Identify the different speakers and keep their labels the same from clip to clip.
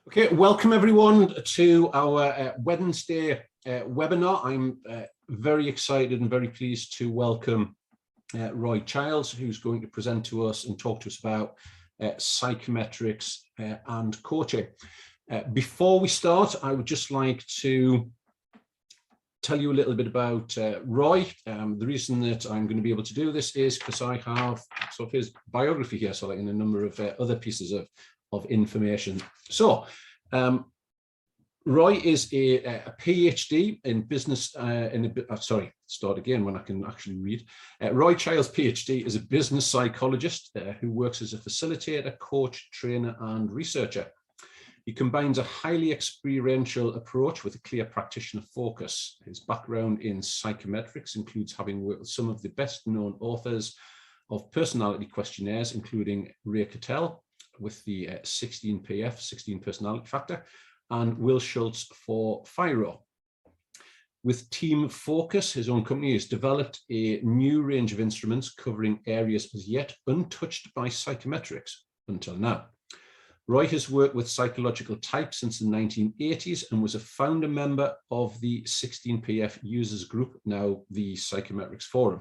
Speaker 1: Okay, welcome everyone to our Wednesday webinar. I'm very excited and very pleased to welcome Roy Childs, who's going to present to us and talk to us about psychometrics and coaching. Before we start, I would just like to tell you a little bit about Roy. The reason that I'm going to be able to do this is because I have sort of his biography here, so like in a number of other pieces of information. So Roy is a PhD in business, start again when I can actually read. Roy Childs, PhD, is a business psychologist who works as a facilitator, coach, trainer, and researcher. He combines a highly experiential approach with a clear practitioner focus. His background in psychometrics includes having worked with some of the best-known authors of personality questionnaires, including Ray Cattell with the 16PF, 16 Personality Factor, and Will Schultz for FIRO. With Team Focus, his own company has developed a new range of instruments covering areas as yet untouched by psychometrics until now. Roy has worked with psychological types since the 1980s and was a founder member of the 16PF users group, now the Psychometrics Forum,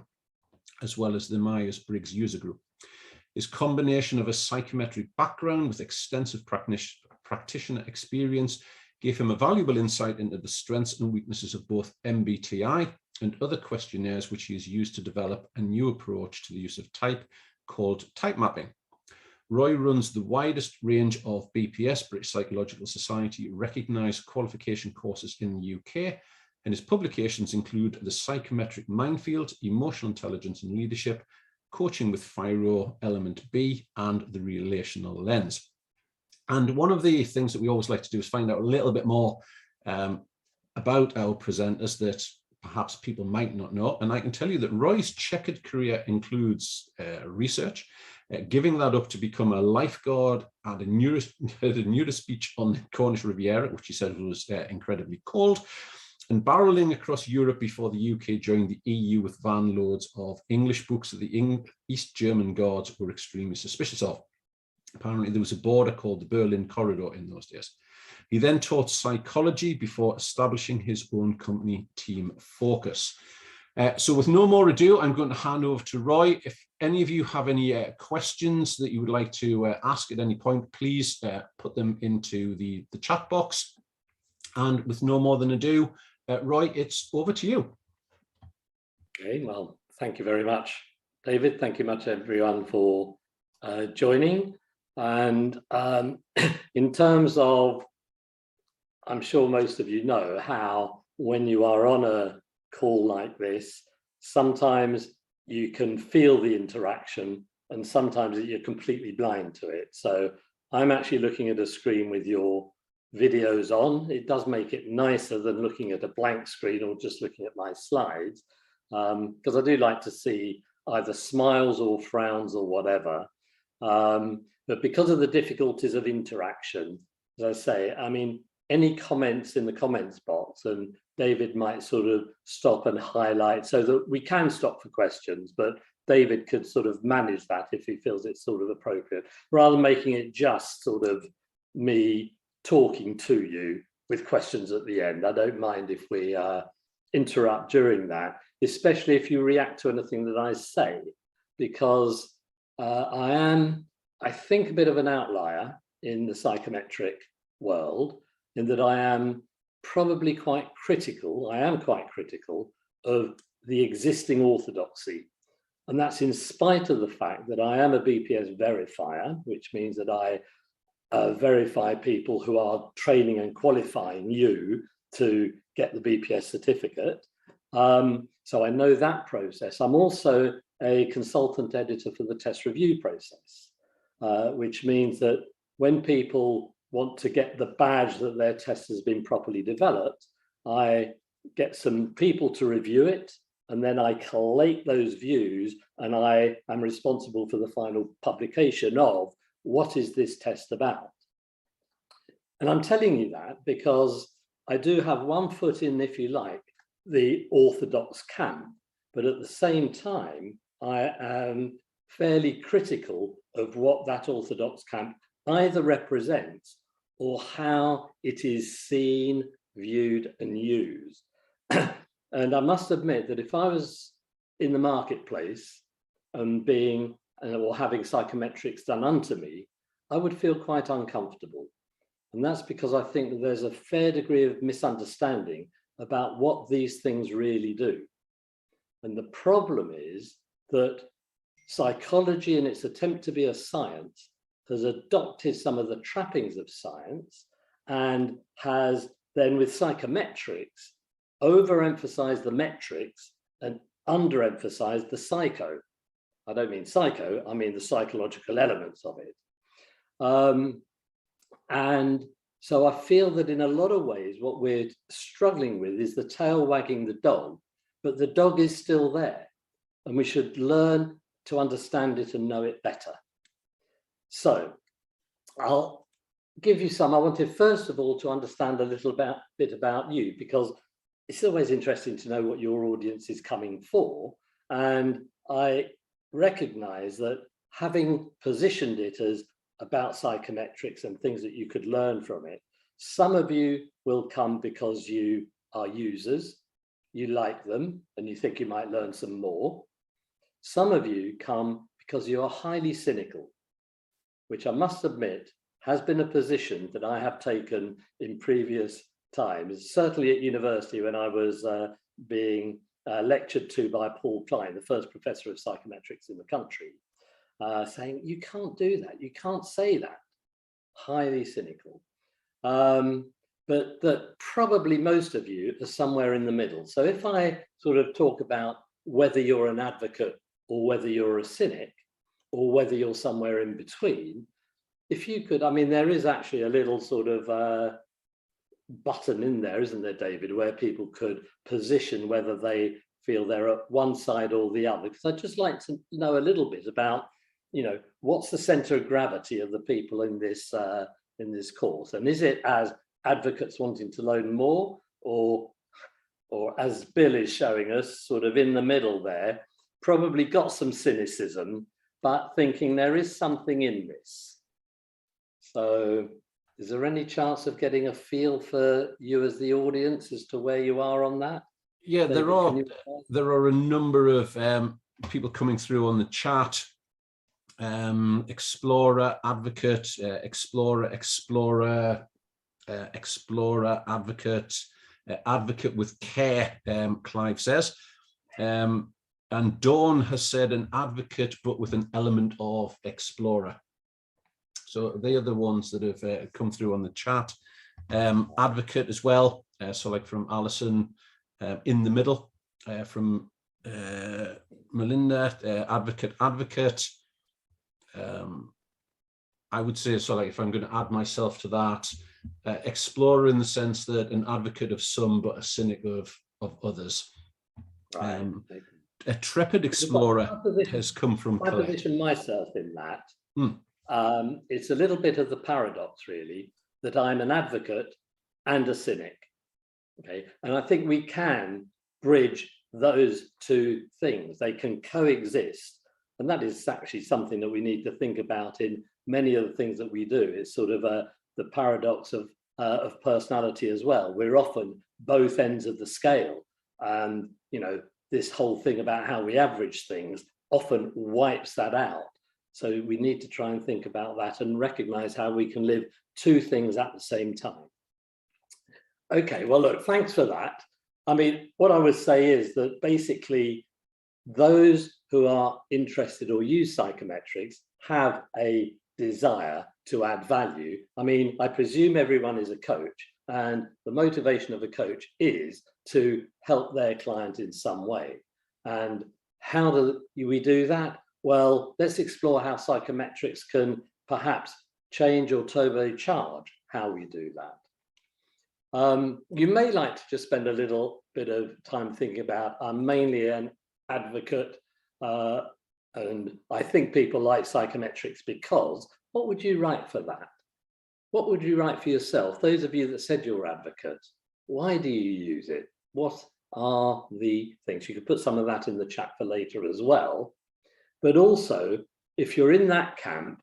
Speaker 1: as well as the Myers-Briggs user group. His combination of a psychometric background with extensive practitioner experience gave him a valuable insight into the strengths and weaknesses of both MBTI and other questionnaires, which he has used to develop a new approach to the use of type called type mapping. Roy runs the widest range of BPS, British Psychological Society, recognised qualification courses in the UK, and his publications include The Psychometric Minefield, Emotional Intelligence and Leadership, Coaching with FIRO, Element B, and The Relational Lens. And one of the things that we always like to do is find out a little bit more about our presenters that perhaps people might not know. And I can tell you that Roy's checkered career includes research, giving that up to become a lifeguard and a neurospeech on the Cornish Riviera, which he said was incredibly cold, and barreling across Europe before the UK joined the EU with van loads of English books that the East German guards were extremely suspicious of. Apparently there was a border called the Berlin Corridor in those days. He then taught psychology before establishing his own company, Team Focus. So with no more ado, I'm going to hand over to Roy. If any of you have any questions that you would like to ask at any point, please put them into the chat box. And with no more than ado, Roy, it's over to you.
Speaker 2: Okay, well, thank you very much, David. Thank you much, everyone, for joining. And in terms of, I'm sure most of you know how when you are on a call like this, sometimes you can feel the interaction and sometimes you're completely blind to it. So I'm actually looking at a screen with your videos on. It does make it nicer than looking at a blank screen or just looking at my slides, because I do like to see either smiles or frowns or whatever. But because of the difficulties of interaction, as I say, I mean, any comments in the comments box, and David might sort of stop and highlight so that we can stop for questions, but David could sort of manage that if he feels it's sort of appropriate, rather than making it just sort of me talking to you with questions at the end. I don't mind if we interrupt during that, especially if you react to anything that I say, because I am, I think, a bit of an outlier in the psychometric world, in that I am probably quite critical, of the existing orthodoxy. And that's in spite of the fact that I am a BPS verifier, which means that I verify people who are training and qualifying you to get the BPS certificate. So I know that process. I'm also a consultant editor for the test review process, which means that when people want to get the badge that their test has been properly developed, I get some people to review it, and then I collate those views, and I am responsible for the final publication of what is this test about. And I'm telling you that because I do have one foot in, if you like, the orthodox camp, but at the same time, I am fairly critical of what that orthodox camp either represents or how it is seen, viewed, and used. And I must admit that if I was in the marketplace and being or having psychometrics done unto me, I would feel quite uncomfortable. And that's because I think that there's a fair degree of misunderstanding about what these things really do. And the problem is that psychology, in its attempt to be a science, has adopted some of the trappings of science and has then, with psychometrics, overemphasized the metrics and underemphasized the psycho. I don't mean psycho, I mean the psychological elements of it. And so I feel that in a lot of ways, what we're struggling with is the tail wagging the dog, but the dog is still there, and we should learn to understand it and know it better. So I'll give you some. I wanted first of all to understand a little bit about you, because it's always interesting to know what your audience is coming for. And I recognize that having positioned it as about psychometrics and things that you could learn from it, some of you will come because you are users, you like them, and you think you might learn some more. Some of you come because you are highly cynical, which I must admit has been a position that I have taken in previous times, certainly at university when I was being lectured to by Paul Klein, the first professor of psychometrics in the country, saying, you can't do that, you can't say that. Highly cynical. But that probably most of you are somewhere in the middle. So if I sort of talk about whether you're an advocate or whether you're a cynic or whether you're somewhere in between, if you could, I mean, there is actually a little sort of button in there, isn't there, David, where people could position whether they feel they're at one side or the other. Because I'd just like to know a little bit about, you know, what's the center of gravity of the people in this course, and is it as advocates wanting to learn more, or as Bill is showing us, sort of in the middle there, probably got some cynicism, but thinking there is something in this. So is there any chance of getting a feel for you as the audience as to where you are on that?
Speaker 1: Yeah, David, there are a number of people coming through on the chat. Explorer, advocate, explorer, advocate, advocate with care, Clive says. And Dawn has said an advocate, but with an element of explorer. So they are the ones that have come through on the chat. Advocate as well. So like from Alison, in the middle, from Melinda, advocate. I would say, so like if I'm going to add myself to that, explorer in the sense that an advocate of some, but a cynic of others. Right. A trepid explorer has come from
Speaker 2: I position myself in that. It's a little bit of the paradox, really, that I'm an advocate and a cynic. Okay, and I think we can bridge those two things. They can coexist, and that is actually something that we need to think about in many of the things that we do. It's sort of the paradox of personality as well. We're often both ends of the scale, and you know, this whole thing about how we average things often wipes that out. So we need to try and think about that and recognize how we can live two things at the same time. Okay, well, look, thanks for that. I mean, what I would say is that basically those who are interested or use psychometrics have a desire to add value. I mean, I presume everyone is a coach, and the motivation of a coach is to help their client in some way. And how do we do that? Well, let's explore how psychometrics can perhaps change or turbocharge how we do that. You may like to just spend a little bit of time thinking about, I'm mainly an advocate, and I think people like psychometrics because, what would you write for that? What would you write for yourself? Those of you that said you're advocates, why do you use it? What are the things? You could put some of that in the chat for later as well. But also, if you're in that camp,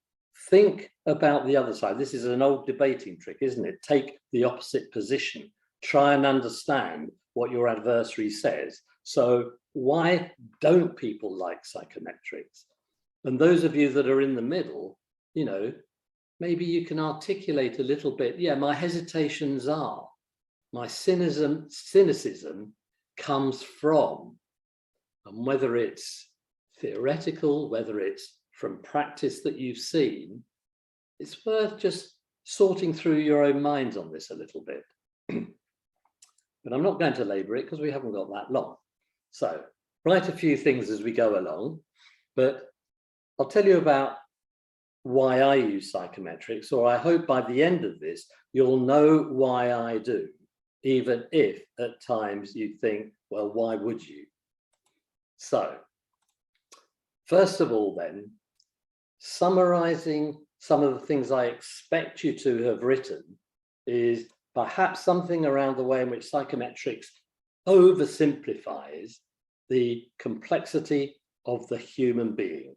Speaker 2: think about the other side. This is an old debating trick, isn't it? Take the opposite position, try and understand what your adversary says. So why don't people like psychometrics? And those of you that are in the middle, you know, maybe you can articulate a little bit, yeah, my hesitations are, my cynicism comes from, and whether it's theoretical, whether it's from practice that you've seen, it's worth just sorting through your own minds on this a little bit. But I'm not going to labor it because we haven't got that long. So write a few things as we go along, but I'll tell you about why I use psychometrics, or I hope by the end of this, you'll know why I do, even if at times you think, well, why would you? So, first of all then, summarizing some of the things I expect you to have written is perhaps something around the way in which psychometrics oversimplifies the complexity of the human being.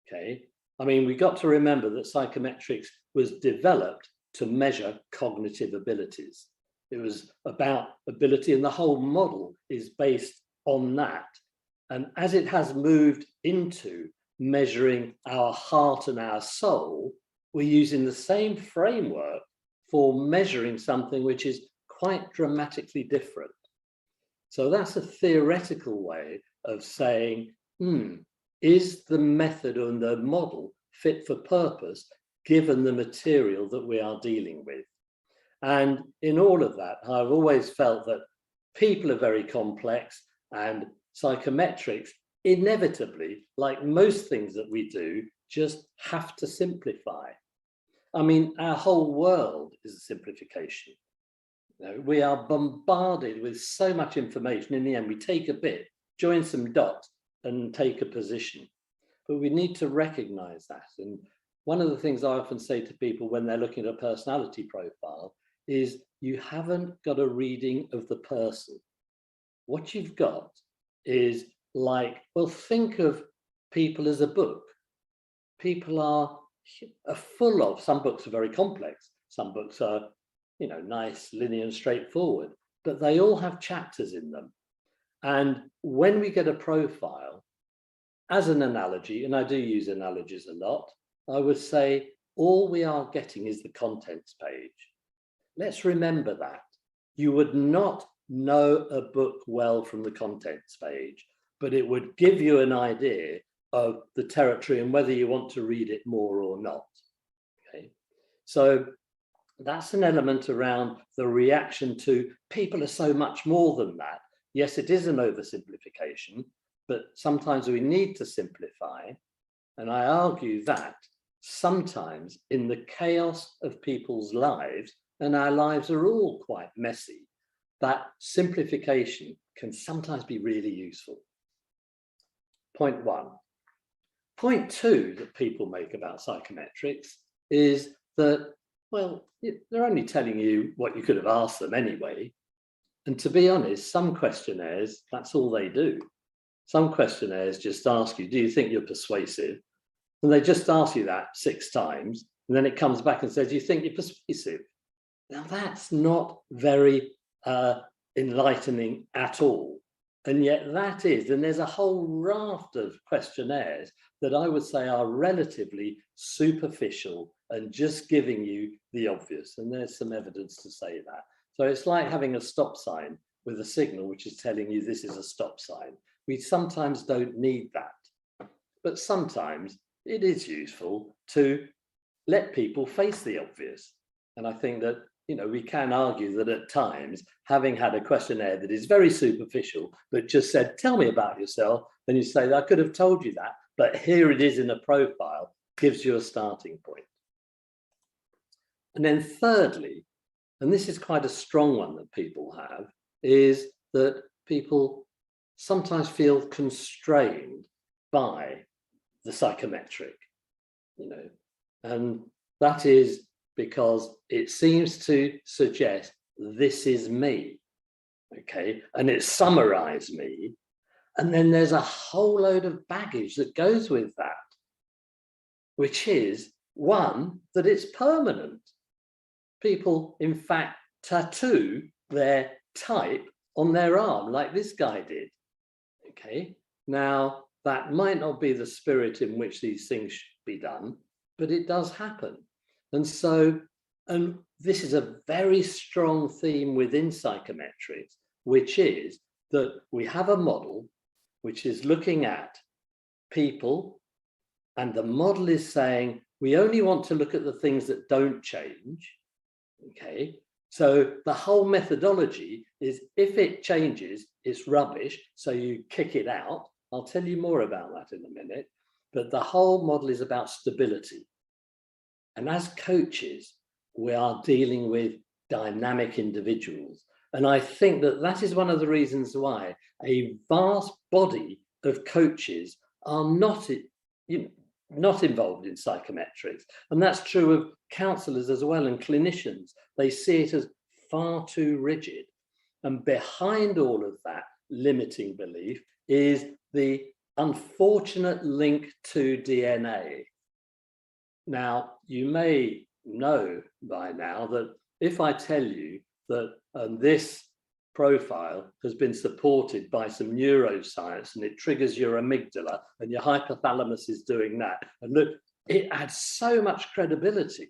Speaker 2: Okay, I mean, we got to remember that psychometrics was developed to measure cognitive abilities. It was about ability, and the whole model is based on that. And as it has moved into measuring our heart and our soul, we're using the same framework for measuring something which is quite dramatically different. So that's a theoretical way of saying, is the method and the model fit for purpose given the material that we are dealing with? And in all of that, I've always felt that people are very complex, and psychometrics inevitably, like most things that we do, just have to simplify. I mean, our whole world is a simplification. You know, we are bombarded with so much information. In the end, we take a bit, join some dots, and take a position. But we need to recognize that. And one of the things I often say to people when they're looking at a personality profile is you haven't got a reading of the person. What you've got is like, well, think of people as a book. People are full of, some books are very complex, some books are, you know, nice, linear and straightforward, but they all have chapters in them. And when we get a profile, as an analogy, and I do use analogies a lot, I would say all we are getting is the contents page. Let's remember that. You would not know a book well from the contents page, but it would give you an idea of the territory and whether you want to read it more or not. Okay, so that's an element around the reaction to people are so much more than that. Yes, it is an oversimplification, but sometimes we need to simplify. And I argue that sometimes in the chaos of people's lives, and our lives are all quite messy, that simplification can sometimes be really useful. Point one. Point two that people make about psychometrics is that, well, they're only telling you what you could have asked them anyway. And to be honest, some questionnaires, that's all they do. Some questionnaires just ask you, do you think you're persuasive? And they just ask you that 6 times. And then it comes back and says, do you think you're persuasive? Now that's not very enlightening at all. And yet that is, and there's a whole raft of questionnaires that I would say are relatively superficial and just giving you the obvious. And there's some evidence to say that. So it's like having a stop sign with a signal which is telling you this is a stop sign. We sometimes don't need that, but sometimes it is useful to let people face the obvious. And I think that, you know, we can argue that at times, having had a questionnaire that is very superficial, but just said, tell me about yourself, then you say, I could have told you that, but here it is in a profile, gives you a starting point. And then thirdly, and this is quite a strong one that people have, is that people sometimes feel constrained by the psychometric, you know, and that is because it seems to suggest this is me, okay, and it summarized me, and then there's a whole load of baggage that goes with that, which is One, that it's permanent. People, in fact, tattoo their type on their arm, like this guy did. Okay, now that might not be the spirit in which these things should be done, but it does happen. And so, and this is a very strong theme within psychometrics, which is that we have a model which is looking at people, and the model is saying we only want to look at the things that don't change. Okay, so the whole methodology is if it changes, it's rubbish, so you kick it out. I'll tell you more about that in a minute, but the whole model is about stability. And as coaches, we are dealing with dynamic individuals. And I think that that is one of the reasons why a vast body of coaches are not, not involved in psychometrics. And that's true of counselors as well, and clinicians. They see it as far too rigid. And behind all of that limiting belief is the unfortunate link to DNA. Now, you may know by now that if I tell you that this profile has been supported by some neuroscience and it triggers your amygdala and your hypothalamus is doing that, and look, it adds so much credibility.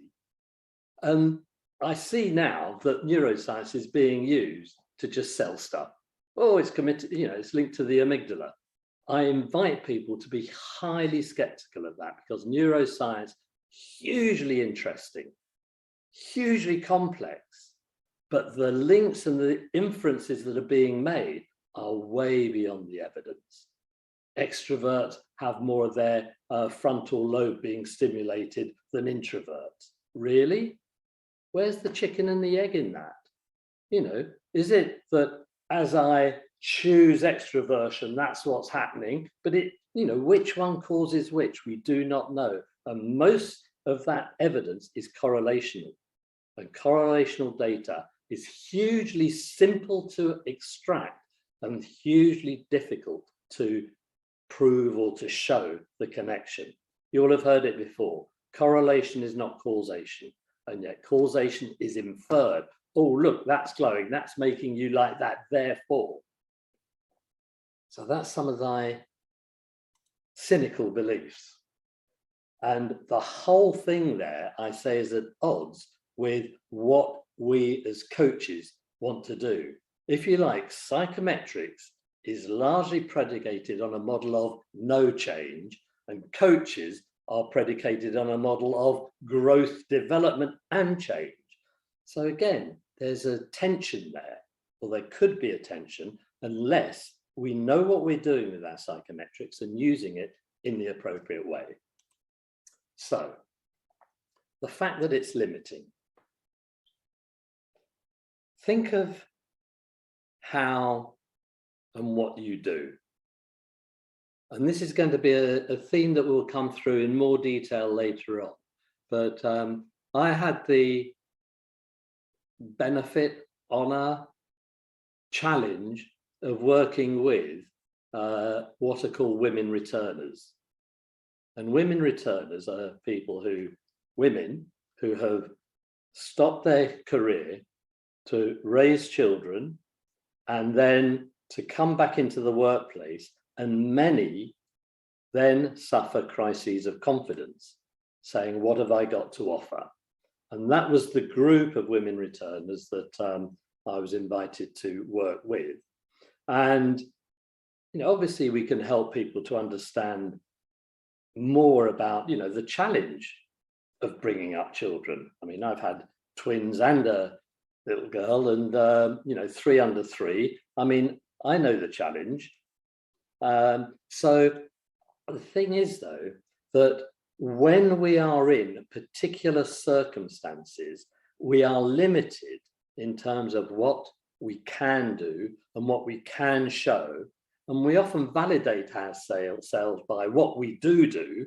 Speaker 2: And I see now that neuroscience is being used to just sell stuff. Oh, it's committed, it's linked to the amygdala. I invite people to be highly skeptical of that, because neuroscience, hugely interesting, hugely complex, but the links and the inferences that are being made are way beyond the evidence. Extroverts have more of their frontal lobe being stimulated than introverts. Really? Where's the chicken and the egg in that? Is it that as I choose extroversion, that's what's happening? But which one causes which? We do not know. And most of that evidence is correlational. And correlational data is hugely simple to extract and hugely difficult to prove or to show the connection. You all have heard it before. Correlation is not causation, and yet causation is inferred. Oh, look, that's glowing, that's making you like that, therefore. So that's some of thy cynical beliefs. And the whole thing there, I say, is at odds with what we as coaches want to do. If you like, psychometrics is largely predicated on a model of no change, and coaches are predicated on a model of growth, development, and change. So again, there's a tension there, or there could be a tension, unless we know what we're doing with our psychometrics and using it in the appropriate way. So the fact that it's limiting. Think of how and what you do. And this is going to be a theme that will come through in more detail later on. But I had the benefit, honor, challenge of working with what are called women returners. And women returners are women who have stopped their career to raise children and then to come back into the workplace, and many then suffer crises of confidence, saying, what have I got to offer? And that was the group of women returners that I was invited to work with. And obviously we can help people to understand more about the challenge of bringing up children. I mean, I've had twins and a little girl, and 3 under 3. I mean, I know the challenge. So the thing is, though, that when we are in particular circumstances, we are limited in terms of what we can do and what we can show. And we often validate ourselves by what we do.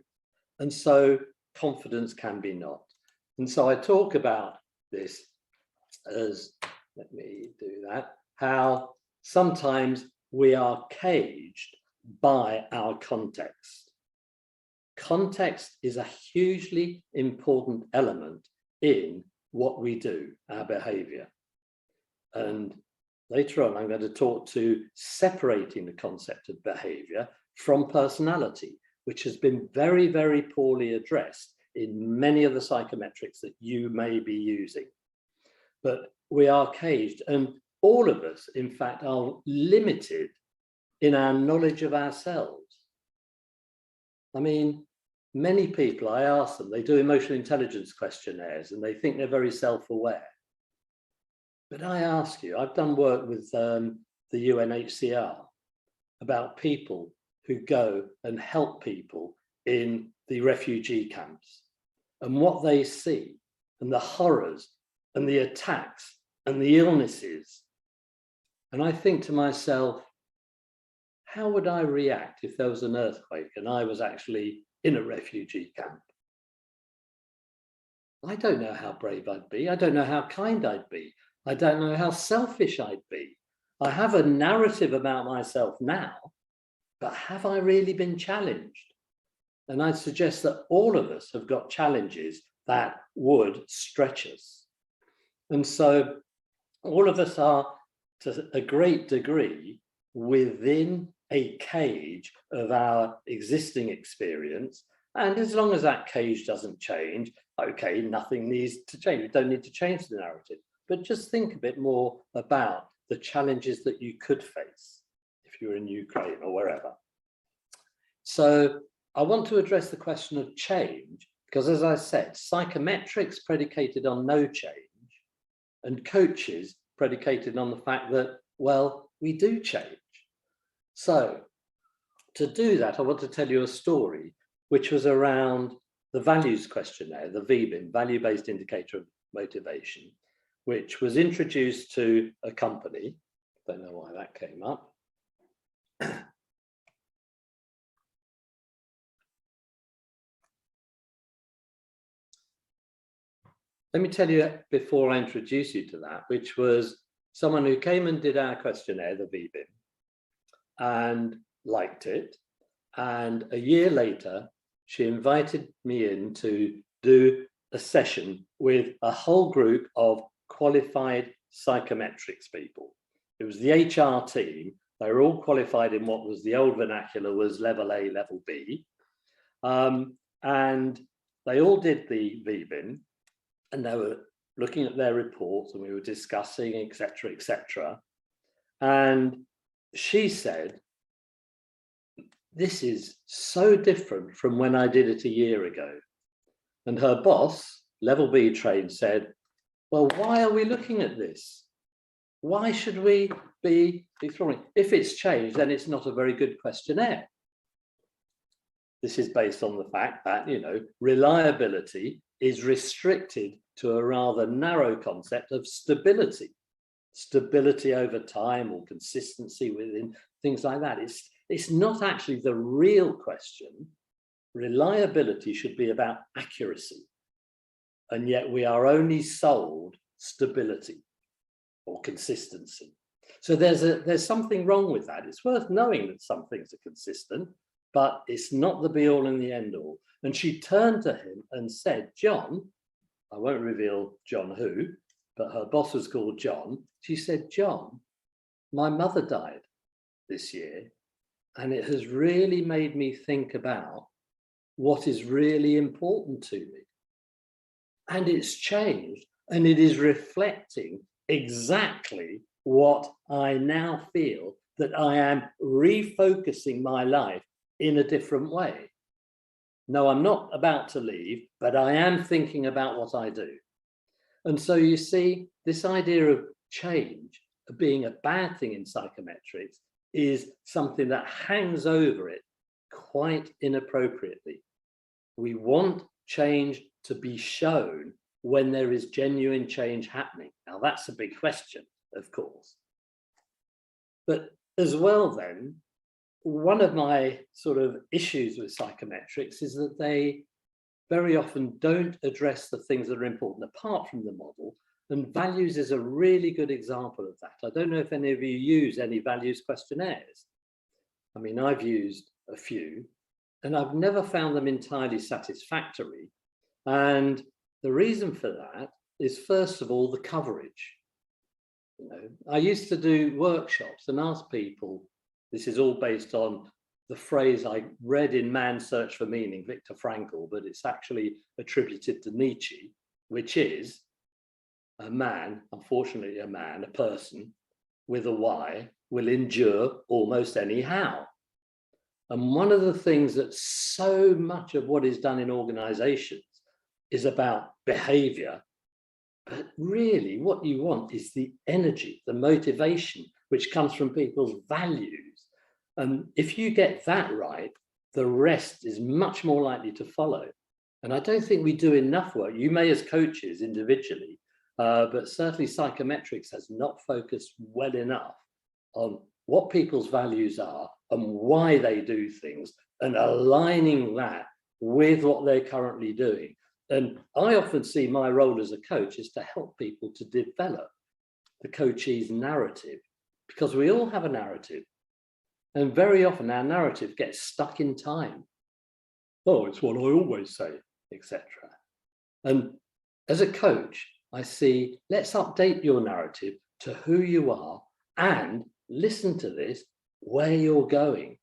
Speaker 2: And so confidence can be not. And so I talk about this as, let me do that, how sometimes we are caged by our context. context is a hugely important element in what we do, our behavior. And later on, I'm going to talk to separating the concept of behavior from personality, which has been very, very poorly addressed in many of the psychometrics that you may be using. But we are caged, and all of us, in fact, are limited in our knowledge of ourselves. I mean, many people, I ask them, they do emotional intelligence questionnaires and they think they're very self-aware. But I ask you, I've done work with the UNHCR about people who go and help people in the refugee camps and what they see and the horrors and the attacks and the illnesses. And I think to myself, how would I react if there was an earthquake and I was actually in a refugee camp? I don't know how brave I'd be. I don't know how kind I'd be. I don't know how selfish I'd be. I have a narrative about myself now, but have I really been challenged? And I'd suggest that all of us have got challenges that would stretch us. And so all of us are, to a great degree, within a cage of our existing experience. And as long as that cage doesn't change, okay, nothing needs to change. We don't need to change the narrative. But just think a bit more about the challenges that you could face if you're in Ukraine or wherever. So I want to address the question of change, because as I said, psychometrics predicated on no change and coaches predicated on the fact that, well, we do change. So to do that, I want to tell you a story which was around the values questionnaire, the VBIM, value-based indicator of motivation, which was introduced to a company. Don't know why that came up. Let me tell you before I introduce you to that, which was someone who came and did our questionnaire, the VBIM, and liked it. And a year later, she invited me in to do a session with a whole group of qualified psychometrics people. It was the HR team. They were all qualified in what was the old vernacular was level A, level B. And they all did the VBIM, and they were looking at their reports and we were discussing, etc., etc. And she said, this is so different from when I did it a year ago. And her boss, level B trained, said, well, why are we looking at this? Why should we be exploring? If it's changed, then it's not a very good questionnaire. This is based on the fact that, you know, reliability is restricted to a rather narrow concept of stability. Stability over time or consistency within things like that. It's not actually the real question. Reliability should be about accuracy. And yet we are only sold stability or consistency. So there's something wrong with that. It's worth knowing that some things are consistent, but it's not the be all and the end all. And she turned to him and said, John, I won't reveal John who, but her boss was called John. She said, John, my mother died this year, and it has really made me think about what is really important to me. And it's changed, and it is reflecting exactly what I now feel, that I am refocusing my life in a different way. No, I'm not about to leave, but I am thinking about what I do. And so you see, this idea of change, of being a bad thing in psychometrics, is something that hangs over it quite inappropriately. We want change to be shown when there is genuine change happening. Now, that's a big question, of course. But as well then, one of my sort of issues with psychometrics is that they very often don't address the things that are important apart from the model, and values is a really good example of that. I don't know if any of you use any values questionnaires. I mean, I've used a few, and I've never found them entirely satisfactory. And the reason for that is, first of all, the coverage. You know, I used to do workshops and ask people, this is all based on the phrase I read in Man's Search for Meaning, Viktor Frankl, but it's actually attributed to Nietzsche, which is a man, unfortunately a man, a person with a why will endure almost any how. And one of the things that so much of what is done in organizations is about behavior, but really what you want is the energy, the motivation, which comes from people's values. And if you get that right, the rest is much more likely to follow. And I don't think we do enough work. You may as coaches individually, but certainly psychometrics has not focused well enough on what people's values are and why they do things, and aligning that with what they're currently doing. And I often see my role as a coach is to help people to develop the coachee's narrative, because we all have a narrative. And very often our narrative gets stuck in time. Oh, it's what I always say, etc. And as a coach, I see, let's update your narrative to who you are, and listen to this, where you're going.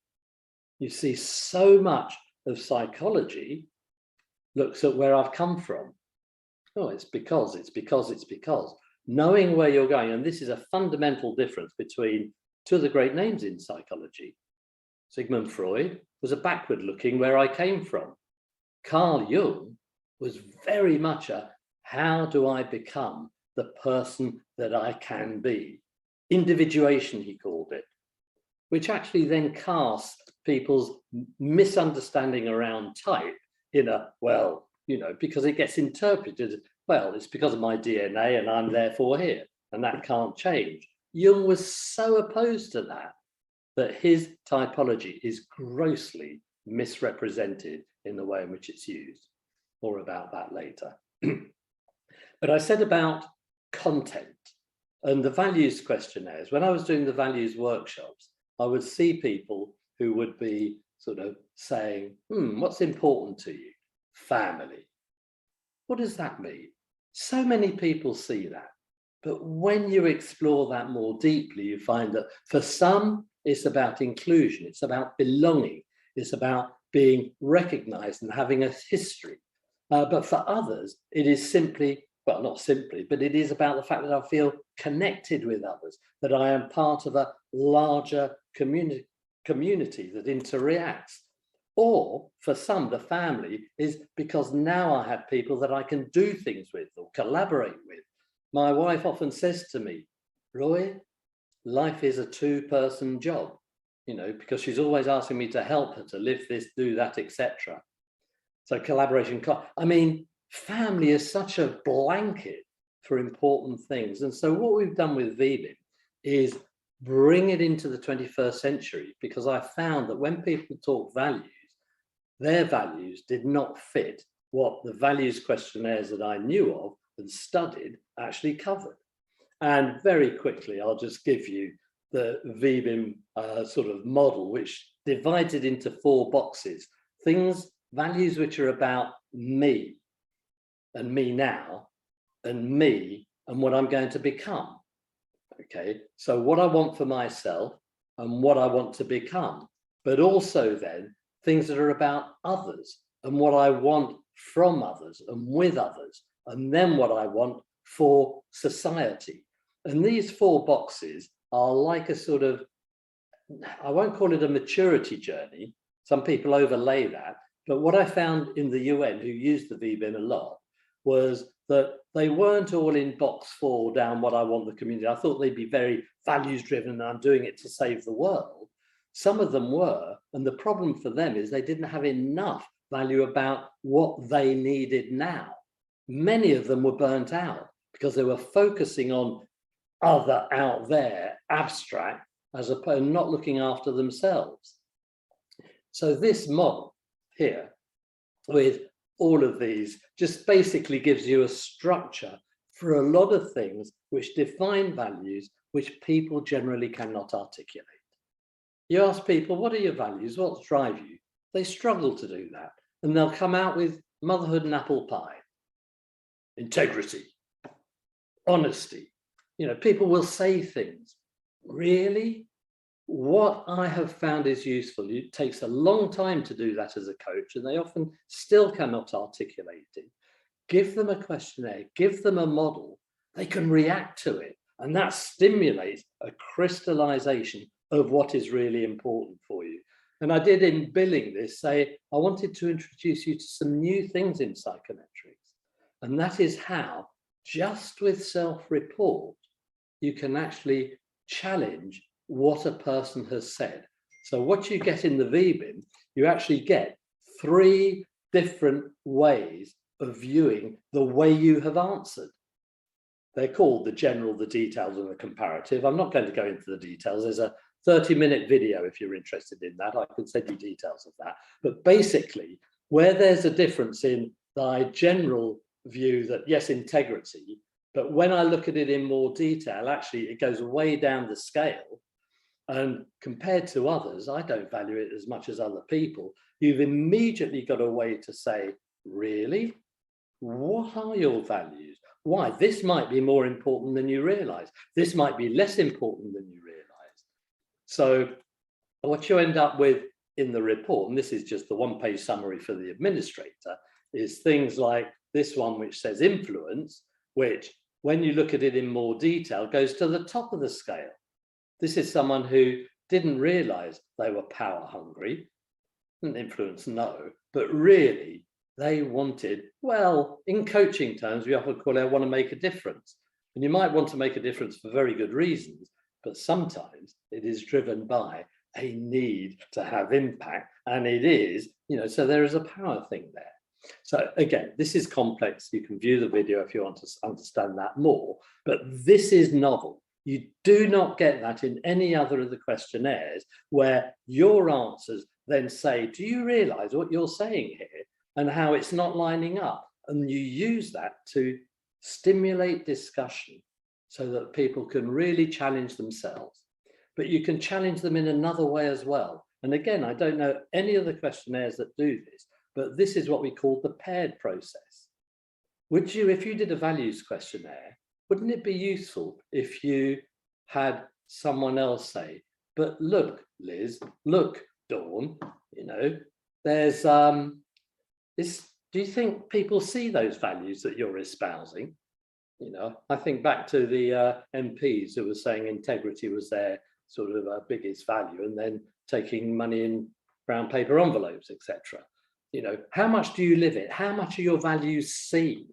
Speaker 2: You see, so much of psychology looks at where I've come from. Oh, it's because. Knowing where you're going, and this is a fundamental difference between two of the great names in psychology. Sigmund Freud was a backward looking where I came from. Carl Jung was very much a how do I become the person that I can be? Individuation, he called it, which actually then cast people's misunderstanding around type in a, well, you know, because it gets interpreted, well, it's because of my DNA and I'm therefore here, and that can't change. Jung was so opposed to that, that his typology is grossly misrepresented in the way in which it's used. More about that later. But I said about content and the values questionnaires. When I was doing the values workshops, I would see people who would be sort of saying, what's important to you? Family. What does that mean? So many people see that. But when you explore that more deeply, you find that for some, it's about inclusion, it's about belonging, it's about being recognized and having a history. But for others, it is simply, well, not simply, but it is about the fact that I feel connected with others, that I am part of a larger community that interacts. Or for some, the family is because now I have people that I can do things with or collaborate with. My wife often says to me, Roy, life is a two-person job, you know, because she's always asking me to help her to live this, do that, etc. So collaboration, I mean, family is such a blanket for important things. And so what we've done with VBIM is bring it into the 21st century, because I found that when people talk values, their values did not fit what the values questionnaires that I knew of and studied actually covered. And very quickly, I'll just give you the VBIM sort of model, which divides it into 4 boxes. Values which are about me and me now, and me and what I'm going to become. Okay, so what I want for myself and what I want to become, but also then things that are about others and what I want from others and with others, and then what I want for society. And these 4 boxes are like a sort of, I won't call it a maturity journey. Some people overlay that. But what I found in the UN, who used the VBIM a lot, was that they weren't all in box 4 down what I want the community. I thought they'd be very values driven and I'm doing it to save the world. Some of them were, and the problem for them is they didn't have enough value about what they needed now. Many of them were burnt out because they were focusing on other out there, abstract, as opposed to not looking after themselves. So this model here with all of these just basically gives you a structure for a lot of things which define values which people generally cannot articulate. You ask people, what are your values? What drive you? they struggle to do that. And they'll come out with motherhood and apple pie, integrity, honesty. People will say things. Really? What I have found is useful, it takes a long time to do that as a coach, and they often still cannot articulate it. Give them a questionnaire, give them a model, they can react to it, and that stimulates a crystallization of what is really important for you. And I did, in billing this, say I wanted to introduce you to some new things in psychometrics, and that is how, just with self-report, you can actually challenge what a person has said. So what you get in the VBIM, you actually get 3 different ways of viewing the way you have answered. They're called the general, the detailed, and the comparative. I'm not going to go into the details. There's a 30-minute video if you're interested in that. I can send you details of that. But basically, where there's a difference in the general view that, yes, integrity, but when I look at it in more detail, actually, it goes way down the scale. And compared to others, I don't value it as much as other people. You've immediately got a way to say, really? What are your values? Why? This might be more important than you realize. This might be less important than you realize. So what you end up with in the report, and this is just the one-page summary for the administrator, is things like this one, which says influence, which when you look at it in more detail, goes to the top of the scale. This is someone who didn't realize they were power hungry. Didn't influence, no, but really they wanted, well, in coaching terms, we often call it, I want to make a difference. And you might want to make a difference for very good reasons, but sometimes it is driven by a need to have impact. And it is, so there is a power thing there. So again, this is complex. You can view the video if you want to understand that more, but this is novel. You do not get that in any other of the questionnaires, where your answers then say, do you realize what you're saying here and how it's not lining up? And you use that to stimulate discussion so that people can really challenge themselves. But you can challenge them in another way as well. And again, I don't know any of the questionnaires that do this, but this is what we call the paired process. Would you, if you did a values questionnaire, wouldn't it be useful if you had someone else say, but look, Liz, look, Dawn, there's this, do you think people see those values that you're espousing? I think back to the MPs who were saying integrity was their sort of biggest value, and then taking money in brown paper envelopes, etc. How much do you live it? How much are your values seen?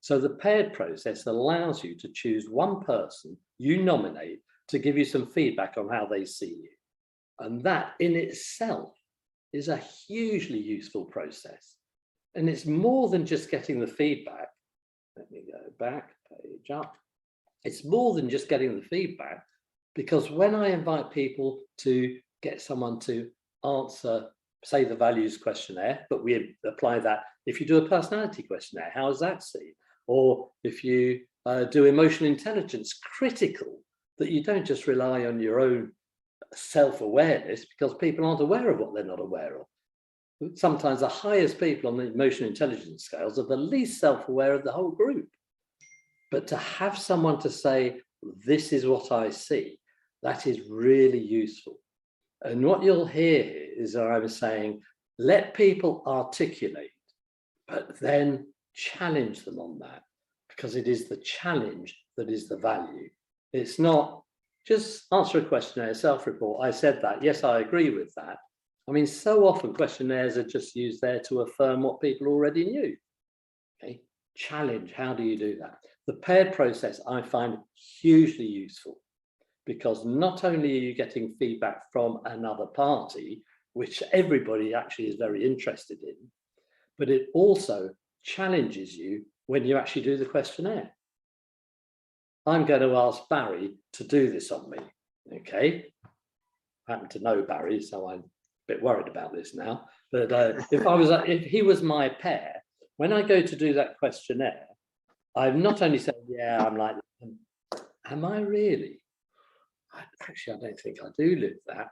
Speaker 2: So the paired process allows you to choose one person you nominate to give you some feedback on how they see you. And that in itself is a hugely useful process. And it's more than just getting the feedback. Let me go back, page up. It's more than just getting the feedback, because when I invite people to get someone to answer, say, the values questionnaire, but we apply that, if you do a personality questionnaire, how is that seen? Or if you do emotional intelligence, critical that you don't just rely on your own self-awareness, because people aren't aware of what they're not aware of. Sometimes the highest people on the emotional intelligence scales are the least self-aware of the whole group. But to have someone to say, this is what I see, that is really useful. And what you'll hear here is that I was saying, let people articulate, but then challenge them on that, because it is the challenge that is the value. It's not just answer a questionnaire, self-report. I said that. Yes, I agree with that. I mean, so often questionnaires are just used there to affirm what people already knew. Okay, challenge. How do you do that? The paired process I find hugely useful, because not only are you getting feedback from another party, which everybody actually is very interested in, but it also challenges you when you actually do the questionnaire. I'm going to ask Barry to do this on me, okay? I happen to know Barry, so I'm a bit worried about this now. But if he was my pair, when I go to do that questionnaire, I'm not only saying, yeah, I'm like, am I really? Actually, I don't think I do live that.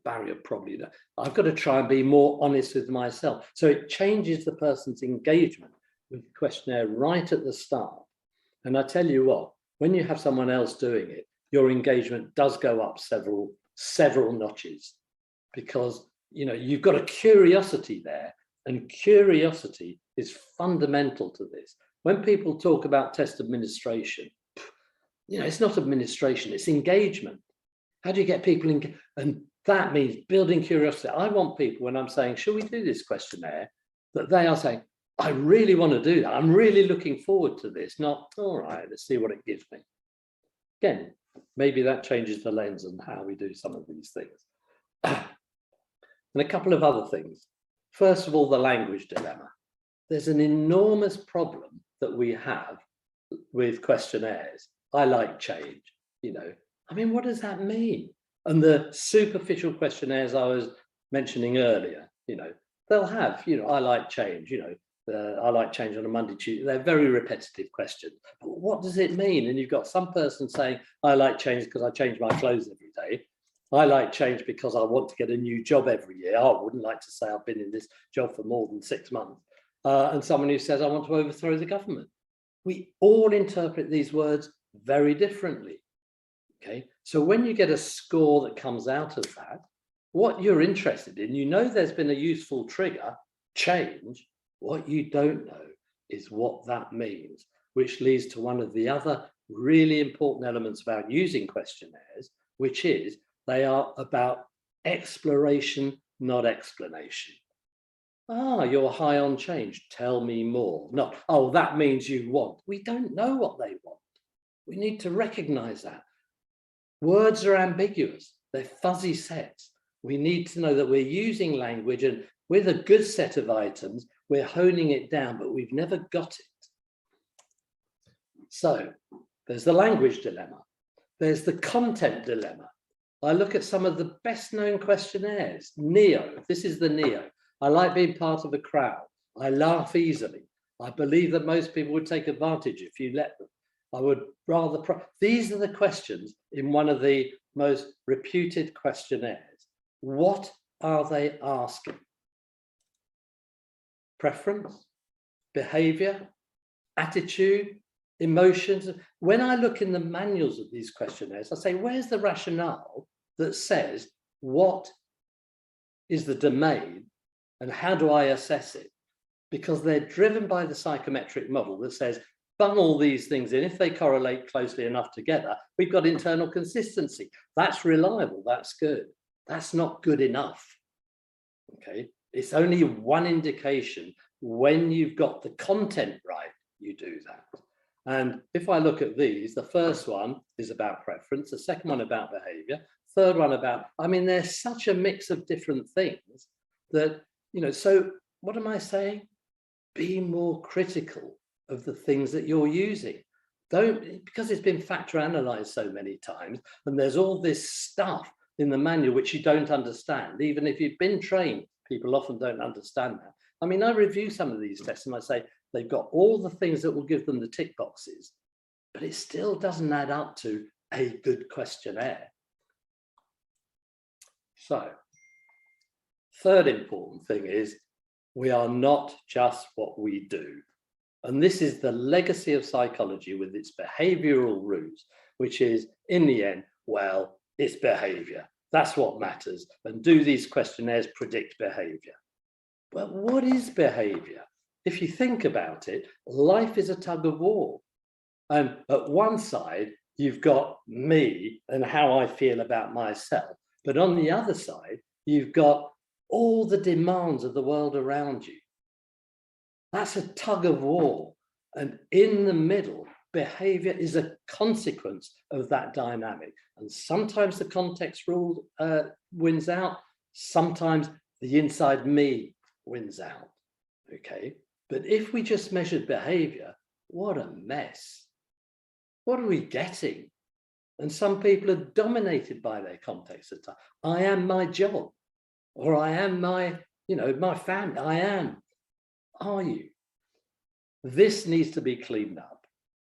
Speaker 2: Barry will probably know. I've got to try and be more honest with myself. So it changes the person's engagement with the questionnaire right at the start. And I tell you what, when you have someone else doing it, your engagement does go up several notches, because you've got a curiosity there, and curiosity is fundamental to this. When people talk about test administration, it's not administration, it's engagement. How do you get people in? And that means building curiosity. I want people, when I'm saying, should we do this questionnaire, that they are saying, I really want to do that. I'm really looking forward to this. Not, all right, let's see what it gives me. Again, maybe that changes the lens on how we do some of these things. And a couple of other things. First of all, the language dilemma. There's an enormous problem that we have with questionnaires. I like change, what does that mean? And the superficial questionnaires I was mentioning earlier, they'll have, I like change, I like change on a Monday, Tuesday. They're very repetitive questions. But what does it mean? And you've got some person saying, I like change because I change my clothes every day. I like change because I want to get a new job every year. I wouldn't like to say I've been in this job for more than 6 months. And someone who says, I want to overthrow the government. We all interpret these words very differently. Okay, so when you get a score that comes out of that, what you're interested in, there's been a useful trigger, change. What you don't know is what that means, which leads to one of the other really important elements about using questionnaires, which is they are about exploration, not explanation. You're high on change. Tell me more. Not, that means you want. We don't know what they want. We need to recognize that. Words are ambiguous. They're fuzzy sets. We need to know that we're using language, and with a good set of items, we're honing it down, but we've never got it. So there's the language dilemma. There's the content dilemma. I look at some of the best known questionnaires. NEO, this is the NEO. I like being part of a crowd. I laugh easily. I believe that most people would take advantage if you let them. I would rather, these are the questions in one of the most reputed questionnaires. What are they asking? Preference, behavior, attitude, emotions. When I look in the manuals of these questionnaires, I say, where's the rationale that says what is the domain and how do I assess it? Because they're driven by the psychometric model that says, bung all these things in. If they correlate closely enough together, we've got internal consistency. That's reliable. That's good. That's not good enough. Okay. It's only one indication. When you've got the content right, you do that. And if I look at these, the first one is about preference, the second one about behavior, third one about, there's such a mix of different things that, so what am I saying? Be more critical of the things that you're using. Because it's been factor analyzed so many times, and there's all this stuff in the manual which you don't understand. Even if you've been trained, people often don't understand that. I review some of these tests and I say they've got all the things that will give them the tick boxes, but it still doesn't add up to a good questionnaire. So, third important thing is we are not just what we do. And this is the legacy of psychology with its behavioral roots, which is, in the end, well, it's behavior. That's what matters. And do these questionnaires predict behavior? Well, what is behavior? If you think about it, life is a tug of war. And at one side, you've got me and how I feel about myself. But on the other side, you've got all the demands of the world around you. That's a tug of war. And in the middle, behavior is a consequence of that dynamic. And sometimes the context rule wins out. Sometimes the inside me wins out. Okay. But if we just measured behavior, what a mess. What are we getting? And some people are dominated by their context at time. I am my job, or I am my, my family. I am. Are you? This needs to be cleaned up.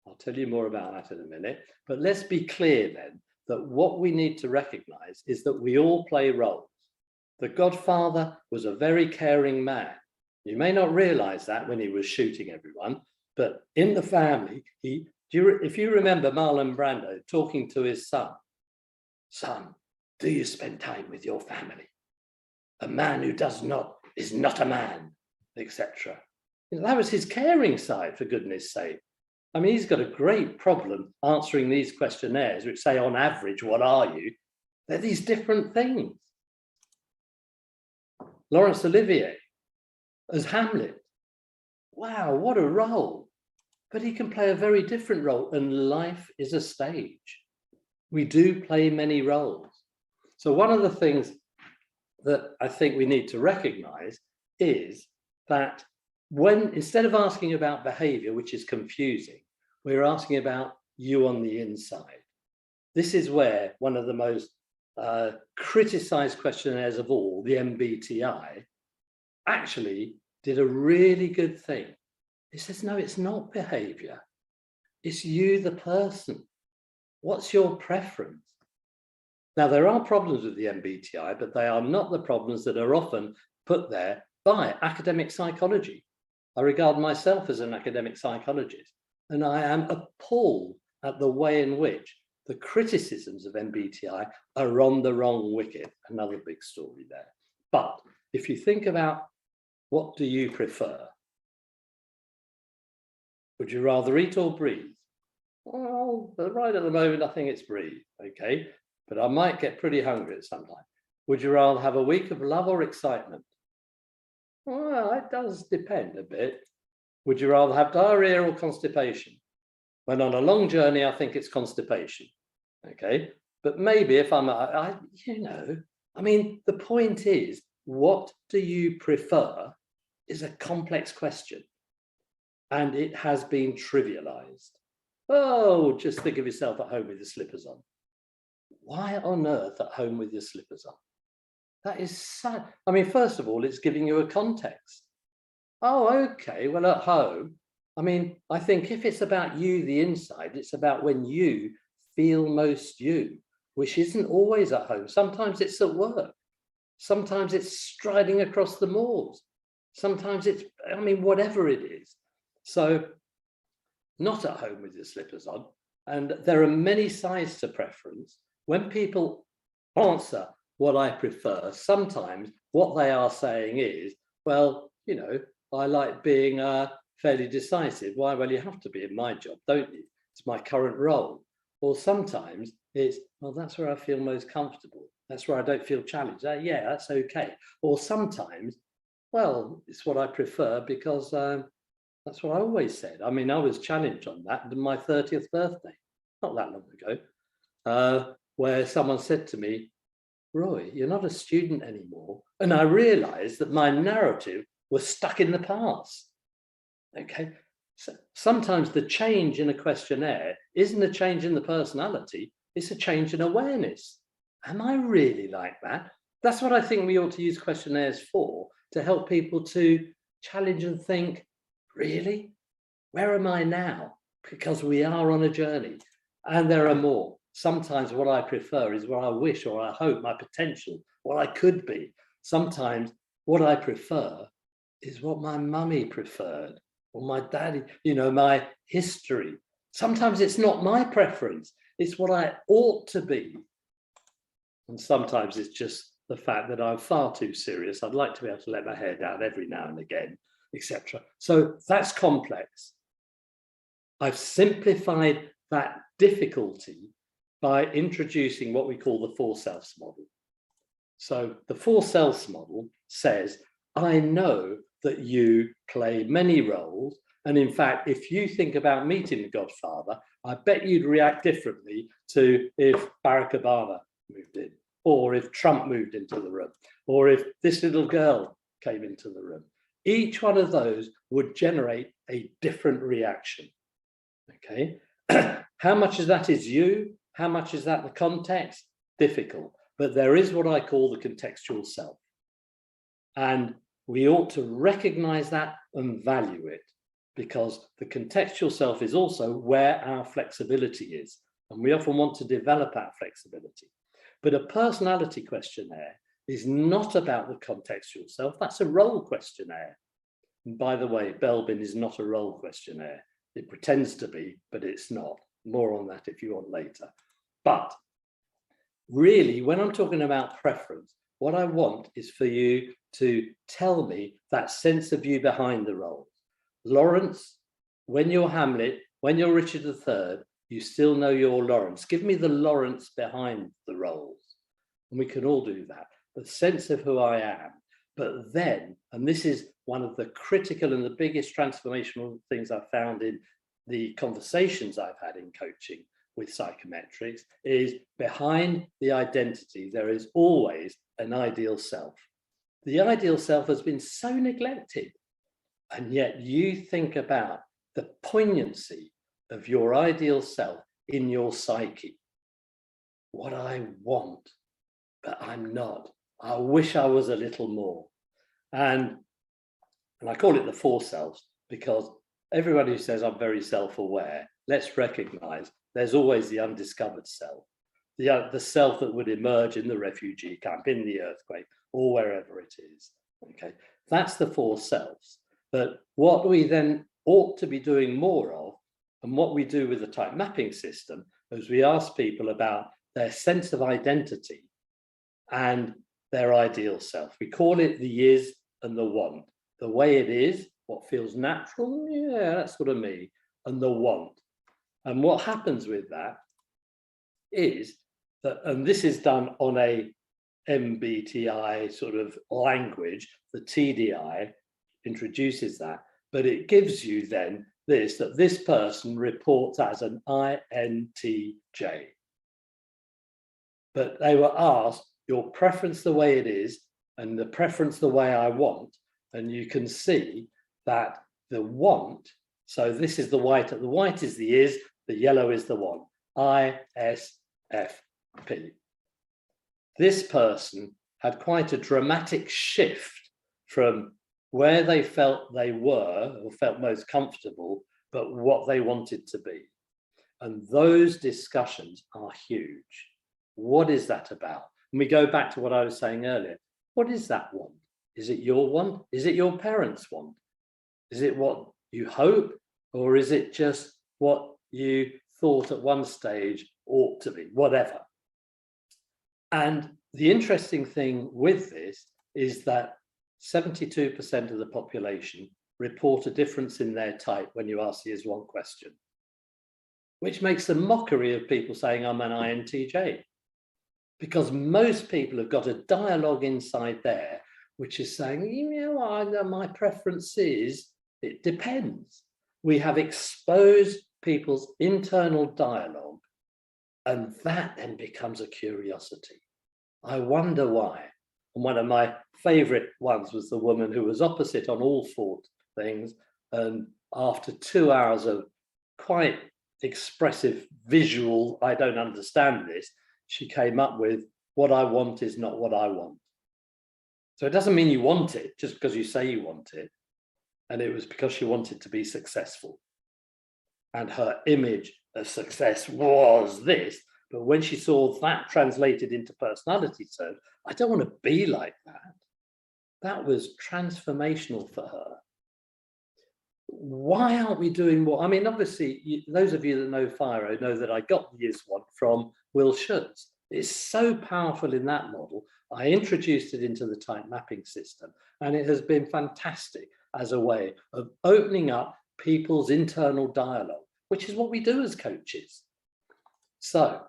Speaker 2: I'll tell you more about that in a minute. But let's be clear then that what we need to recognize is that we all play roles. The godfather was a very caring man. You may not realize that when he was shooting everyone, but in the family, if you remember Marlon Brando talking to his son, do you spend time with your family? A man who does not is not a man, etc. That was his caring side, for goodness sake. I mean, he's got a great problem answering these questionnaires, which say on average, what are you? They're these different things. Laurence Olivier as Hamlet. Wow, what a role. But he can play a very different role, and life is a stage. We do play many roles. So one of the things that I think we need to recognize is that when, instead of asking about behavior, which is confusing, we're asking about you on the inside. This is where one of the most criticized questionnaires of all, the MBTI, actually did a really good thing. It says, no, it's not behavior. It's you, the person. What's your preference? Now, there are problems with the MBTI, but they are not the problems that are often put there by academic psychology. I regard myself as an academic psychologist, and I am appalled at the way in which the criticisms of MBTI are on the wrong wicket. Another big story there. But if you think about what do you prefer? Would you rather eat or breathe? Well, right at the moment, I think it's breathe, okay? But I might get pretty hungry at some time. Would you rather have a week of love or excitement? Well, it does depend a bit. Would you rather have diarrhea or constipation? When on a long journey, I think it's constipation, okay? But maybe if I mean, the point is, what do you prefer is a complex question. And it has been trivialized. Oh, just think of yourself at home with your slippers on. Why on earth at home with your slippers on? That is sad. I mean, first of all, it's giving you a context. Oh, okay, well, at home, I mean, I think if it's about you, the inside, it's about when you feel most you, which isn't always at home. Sometimes it's at work. Sometimes it's striding across the moors. Sometimes it's, I mean, whatever it is. So not at home with your slippers on. And there are many sides to preference. When people answer what I prefer, sometimes what they are saying is, well, you know, I like being fairly decisive. Why? Well, you have to be in my job, don't you? It's my current role. Or sometimes it's, well, that's where I feel most comfortable. That's where I don't feel challenged. Yeah, that's okay. Or sometimes, well, it's what I prefer because that's what I always said. I mean, I was challenged on that on my 30th birthday, not that long ago, where someone said to me, Roy, you're not a student anymore. And I realized that my narrative was stuck in the past. Okay. So sometimes the change in a questionnaire isn't a change in the personality, it's a change in awareness. Am I really like that? That's what I think we ought to use questionnaires for, to help people to challenge and think, really? Where am I now? Because we are on a journey and there are more. Sometimes what I prefer is what I wish or I hope, my potential, what I could be. Sometimes what I prefer is what my mummy preferred or my daddy, you know, my history. Sometimes it's not my preference, it's what I ought to be. And sometimes it's just the fact that I'm far too serious. I'd like to be able to let my hair down every now and again, etc. So that's complex. I've simplified that difficulty by introducing what we call the four selves model. So the four selves model says, I know that you play many roles. And in fact, if you think about meeting the Godfather, I bet you'd react differently to if Barack Obama moved in, or if Trump moved into the room, or if this little girl came into the room. Each one of those would generate a different reaction, okay? How much of that is you? How much is that the context? Difficult, but there is what I call the contextual self. And we ought to recognize that and value it, because the contextual self is also where our flexibility is. And we often want to develop our flexibility. But a personality questionnaire is not about the contextual self. That's a role questionnaire. And by the way, Belbin is not a role questionnaire. It pretends to be, but it's not. More on that if you want later. But really, when I'm talking about preference, what I want is for you to tell me that sense of you behind the roles. Lawrence, when you're Hamlet, when you're Richard III, you still know you're Lawrence. Give me the Lawrence behind the roles. And we can all do that. The sense of who I am. But then, and this is one of the critical and the biggest transformational things I've found in the conversations I've had in coaching with psychometrics, is behind the identity, there is always an ideal self. The ideal self has been so neglected. And yet you think about the poignancy of your ideal self in your psyche. What I want, but I'm not. I wish I was a little more. And I call it the four selves, because everybody who says I'm very self-aware, let's recognize there's always the undiscovered self, the self that would emerge in the refugee camp, in the earthquake, or wherever it is. Okay, that's the four selves. But what we then ought to be doing more of, and what we do with the type mapping system, is we ask people about their sense of identity and their ideal self. We call it the is and the want. The way it is, what feels natural, yeah, that's sort of me, and the want. And what happens with that is that, and this is done on a MBTI sort of language, the TDI introduces that, but it gives you then this, that this person reports as an INTJ. But they were asked your preference the way it is and the preference the way I want, and you can see that the want, so this is the white is the is, the yellow is the want, ISFP. This person had quite a dramatic shift from where they felt they were or felt most comfortable, but what they wanted to be. And those discussions are huge. What is that about? And we go back to what I was saying earlier. What is that want? Is it your want? Is it your parents' want? Is it what you hope? Or is it just what you thought at one stage ought to be? Whatever. And the interesting thing with this is that 72% of the population report a difference in their type when you ask the is want question, which makes a mockery of people saying I'm an INTJ, because most people have got a dialogue inside there which is saying, you know, my preference is, it depends. We have exposed people's internal dialogue, and that then becomes a curiosity. I wonder why. And one of my favorite ones was the woman who was opposite on all four things. And after 2 hours of quite expressive visual, I don't understand this, she came up with, what I want is not what I want. So it doesn't mean you want it just because you say you want it. And it was because she wanted to be successful. And her image of success was this. But when she saw that translated into personality terms, I don't want to be like that. That was transformational for her. Why aren't we doing more? I mean, obviously, those of you that know FIRO know that I got the is one from Will Schutz. It's so powerful in that model. I introduced it into the type mapping system, and it has been fantastic as a way of opening up people's internal dialogue, which is what we do as coaches. So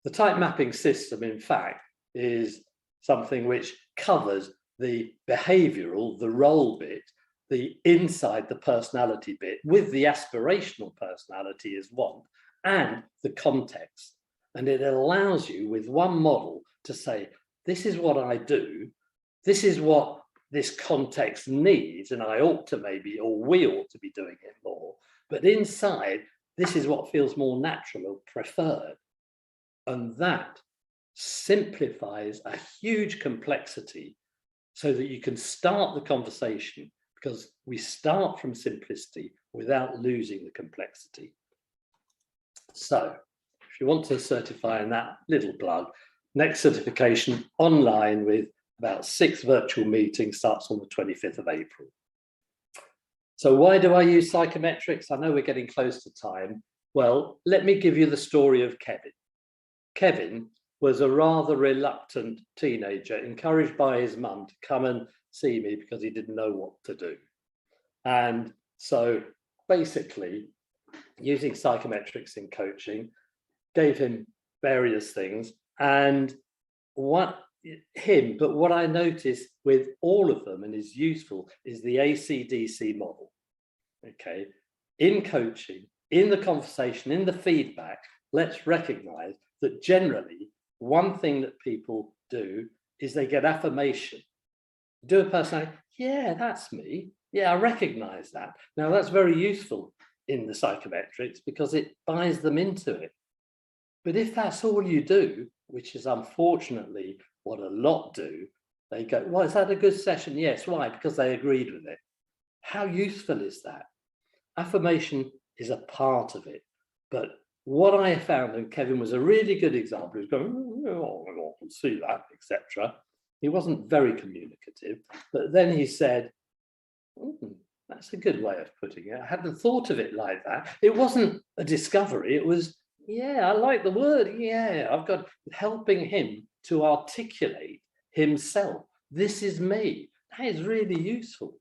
Speaker 2: the type mapping system, in fact, is something which covers the behavioral, the role bit, the inside the personality bit, with the aspirational personality as one, and the context. And it allows you with one model to say, this is what I do, this is what this context needs, and I ought to maybe, or we ought to be doing it more. But inside, this is what feels more natural or preferred. And that simplifies a huge complexity so that you can start the conversation, because we start from simplicity without losing the complexity. So if you want to certify in that little plug, next certification online with about 6 virtual meetings starts on the 25th of April. So why do I use psychometrics? I know we're getting close to time. Well, let me give you the story of Kevin. Kevin was a rather reluctant teenager, encouraged by his mum to come and see me because he didn't know what to do. And so basically, using psychometrics in coaching gave him various things. And what I noticed with all of them and is useful is the ACDC model. Okay, in coaching, in the conversation, in the feedback, let's recognize that generally one thing that people do is they get affirmation. Do a personality, yeah, that's me. Yeah, I recognize that. Now that's very useful in the psychometrics because it buys them into it. But if that's all you do, which is unfortunately what a lot do, they go, well, is that a good session? Yes. Why? Because they agreed with it. How useful is that? Affirmation is a part of it. But what I found, and Kevin was a really good example, he was going, oh, I can see that, etc. He wasn't very communicative, but then he said, that's a good way of putting it. I hadn't thought of it like that. It wasn't a discovery. It was, yeah, I like the word. Yeah, I've got helping him to articulate himself. This is me. That is really useful.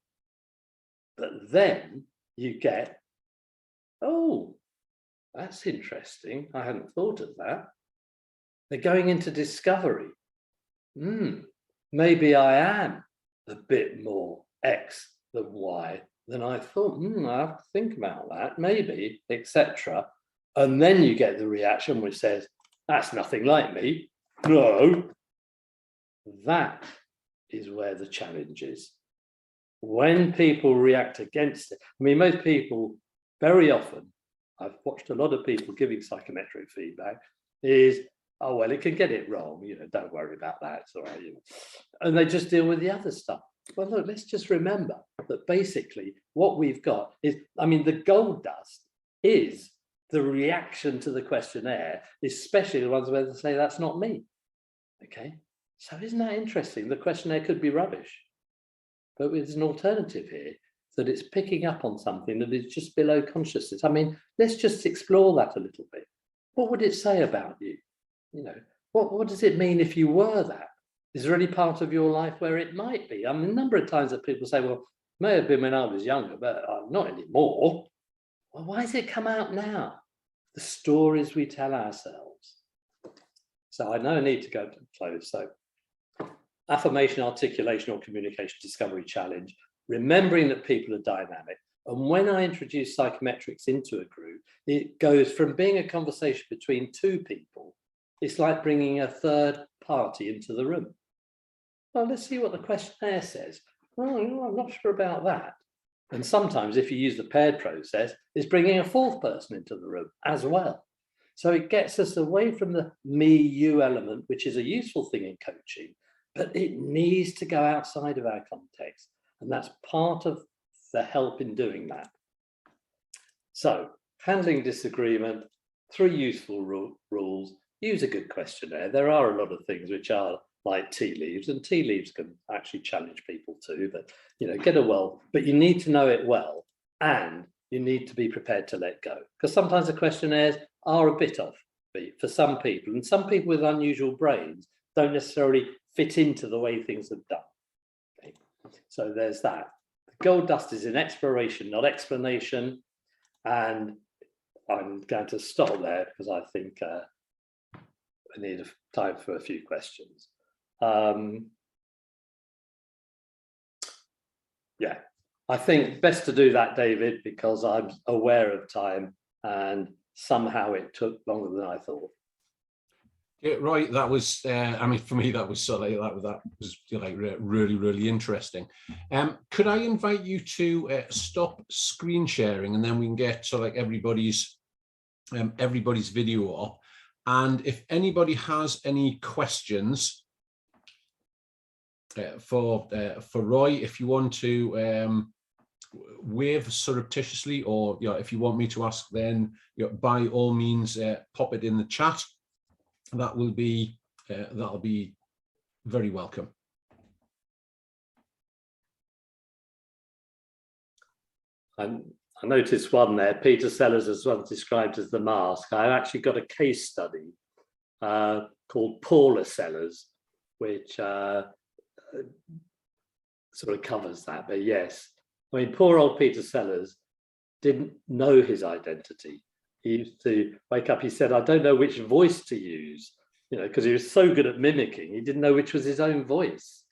Speaker 2: But then you get, oh, that's interesting. I hadn't thought of that. They're going into discovery. Maybe I am a bit more X than Y than I thought. I have to think about that, maybe, etc. And then you get the reaction which says, that's nothing like me. No. That is where the challenge is. When people react against it, I mean, most people, very often, I've watched a lot of people giving psychometric feedback, is, oh, well, it can get it wrong, don't worry about that, it's all right, and they just deal with the other stuff. Well, look, let's just remember that basically what we've got is, I mean, the gold dust is the reaction to the questionnaire, especially the ones where they say, that's not me, okay? So isn't that interesting? The questionnaire could be rubbish, but there's an alternative here, that it's picking up on something that is just below consciousness. I mean, let's just explore that a little bit. What would it say about you? What does it mean if you were that? Is there any part of your life where it might be? I mean, a number of times that people say, well, it may have been when I was younger, but not anymore. Well, why does it come out now? The stories we tell ourselves. So I know I need to go to close. So affirmation, articulation, or communication discovery challenge, remembering that people are dynamic. And when I introduce psychometrics into a group, it goes from being a conversation between 2 people. It's like bringing a third party into the room. Well, let's see what the questionnaire says. Oh, I'm not sure about that. And sometimes if you use the paired process, it's bringing a 4th person into the room as well. So it gets us away from the me, you element, which is a useful thing in coaching, but it needs to go outside of our context. And that's part of the help in doing that. So handling disagreement, 3 useful rules. Use a good questionnaire. There are a lot of things which are like tea leaves, and tea leaves can actually challenge people too, but but you need to know it well, and you need to be prepared to let go, because sometimes the questionnaires are a bit offbeat for some people, and some people with unusual brains don't necessarily fit into the way things are done. Okay. So there's that. The gold dust is in exploration, not explanation, and I'm going to stop there because I think I need time for a few questions. Yeah, I think best to do that, David, because I'm aware of time and somehow it took longer than I thought.
Speaker 1: Yeah, right. That was, I mean, for me, that was sort of that was really, really interesting. Could I invite you to stop screen sharing, and then we can get everybody's video up. And if anybody has any questions for Roy, if you want to wave surreptitiously, or if you want me to ask, then by all means pop it in the chat. That'll be very welcome.
Speaker 2: I noticed one there. Peter Sellers is once described as the mask. I actually got a case study called Paula Sellers, which sort of covers that. But yes, I mean, poor old Peter Sellers didn't know his identity. He used to wake up, he said, I don't know which voice to use, because he was so good at mimicking, he didn't know which was his own voice.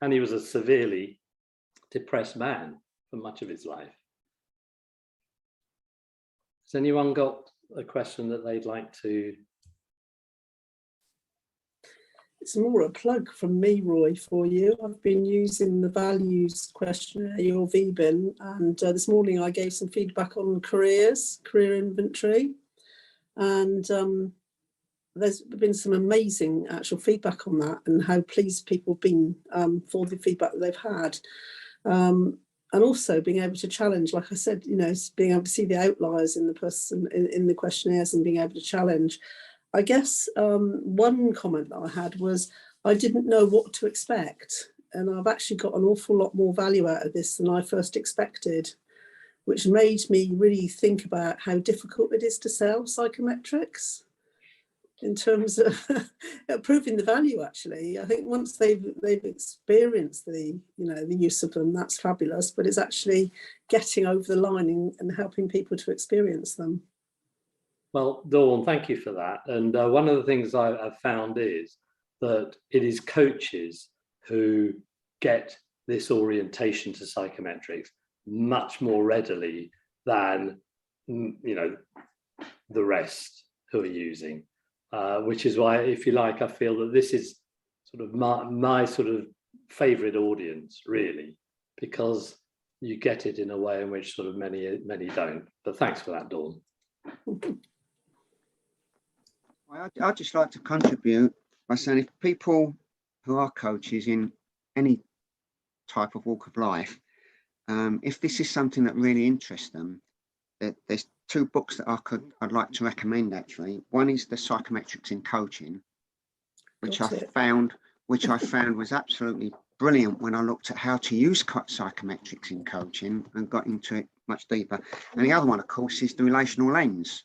Speaker 2: And he was a severely depressed man for much of his life. Has anyone got a question that they'd like to?
Speaker 3: It's more a plug from me, Roy, for you. I've been using the values questionnaire, your VBIN, and this morning I gave some feedback on career inventory, and there's been some amazing actual feedback on that, and how pleased people have been for the feedback that they've had. And also being able to challenge, like I said, being able to see the outliers in the person in the questionnaires and being able to challenge. I guess one comment that I had was I didn't know what to expect, and I've actually got an awful lot more value out of this than I first expected, which made me really think about how difficult it is to sell psychometrics in terms of proving the value. Actually, I think once they've experienced the the use of them, that's fabulous, but it's actually getting over the line and helping people to experience them.
Speaker 2: Well, Dawn, thank you for that. And one of the things I've found is that it is coaches who get this orientation to psychometrics much more readily than the rest who are using. Which is why, if you like, I feel that this is sort of my sort of favorite audience, really, because you get it in a way in which sort of many don't. But thanks for that, Dawn.
Speaker 4: I'd just like to contribute by saying, if people who are coaches in any type of walk of life, if this is something that really interests them, there's two books that I'd like to recommend, actually. One is the Psychometrics in Coaching, which I found was absolutely brilliant when I looked at how to use psychometrics in coaching and got into it much deeper. And the other one, of course, is the Relational Lens,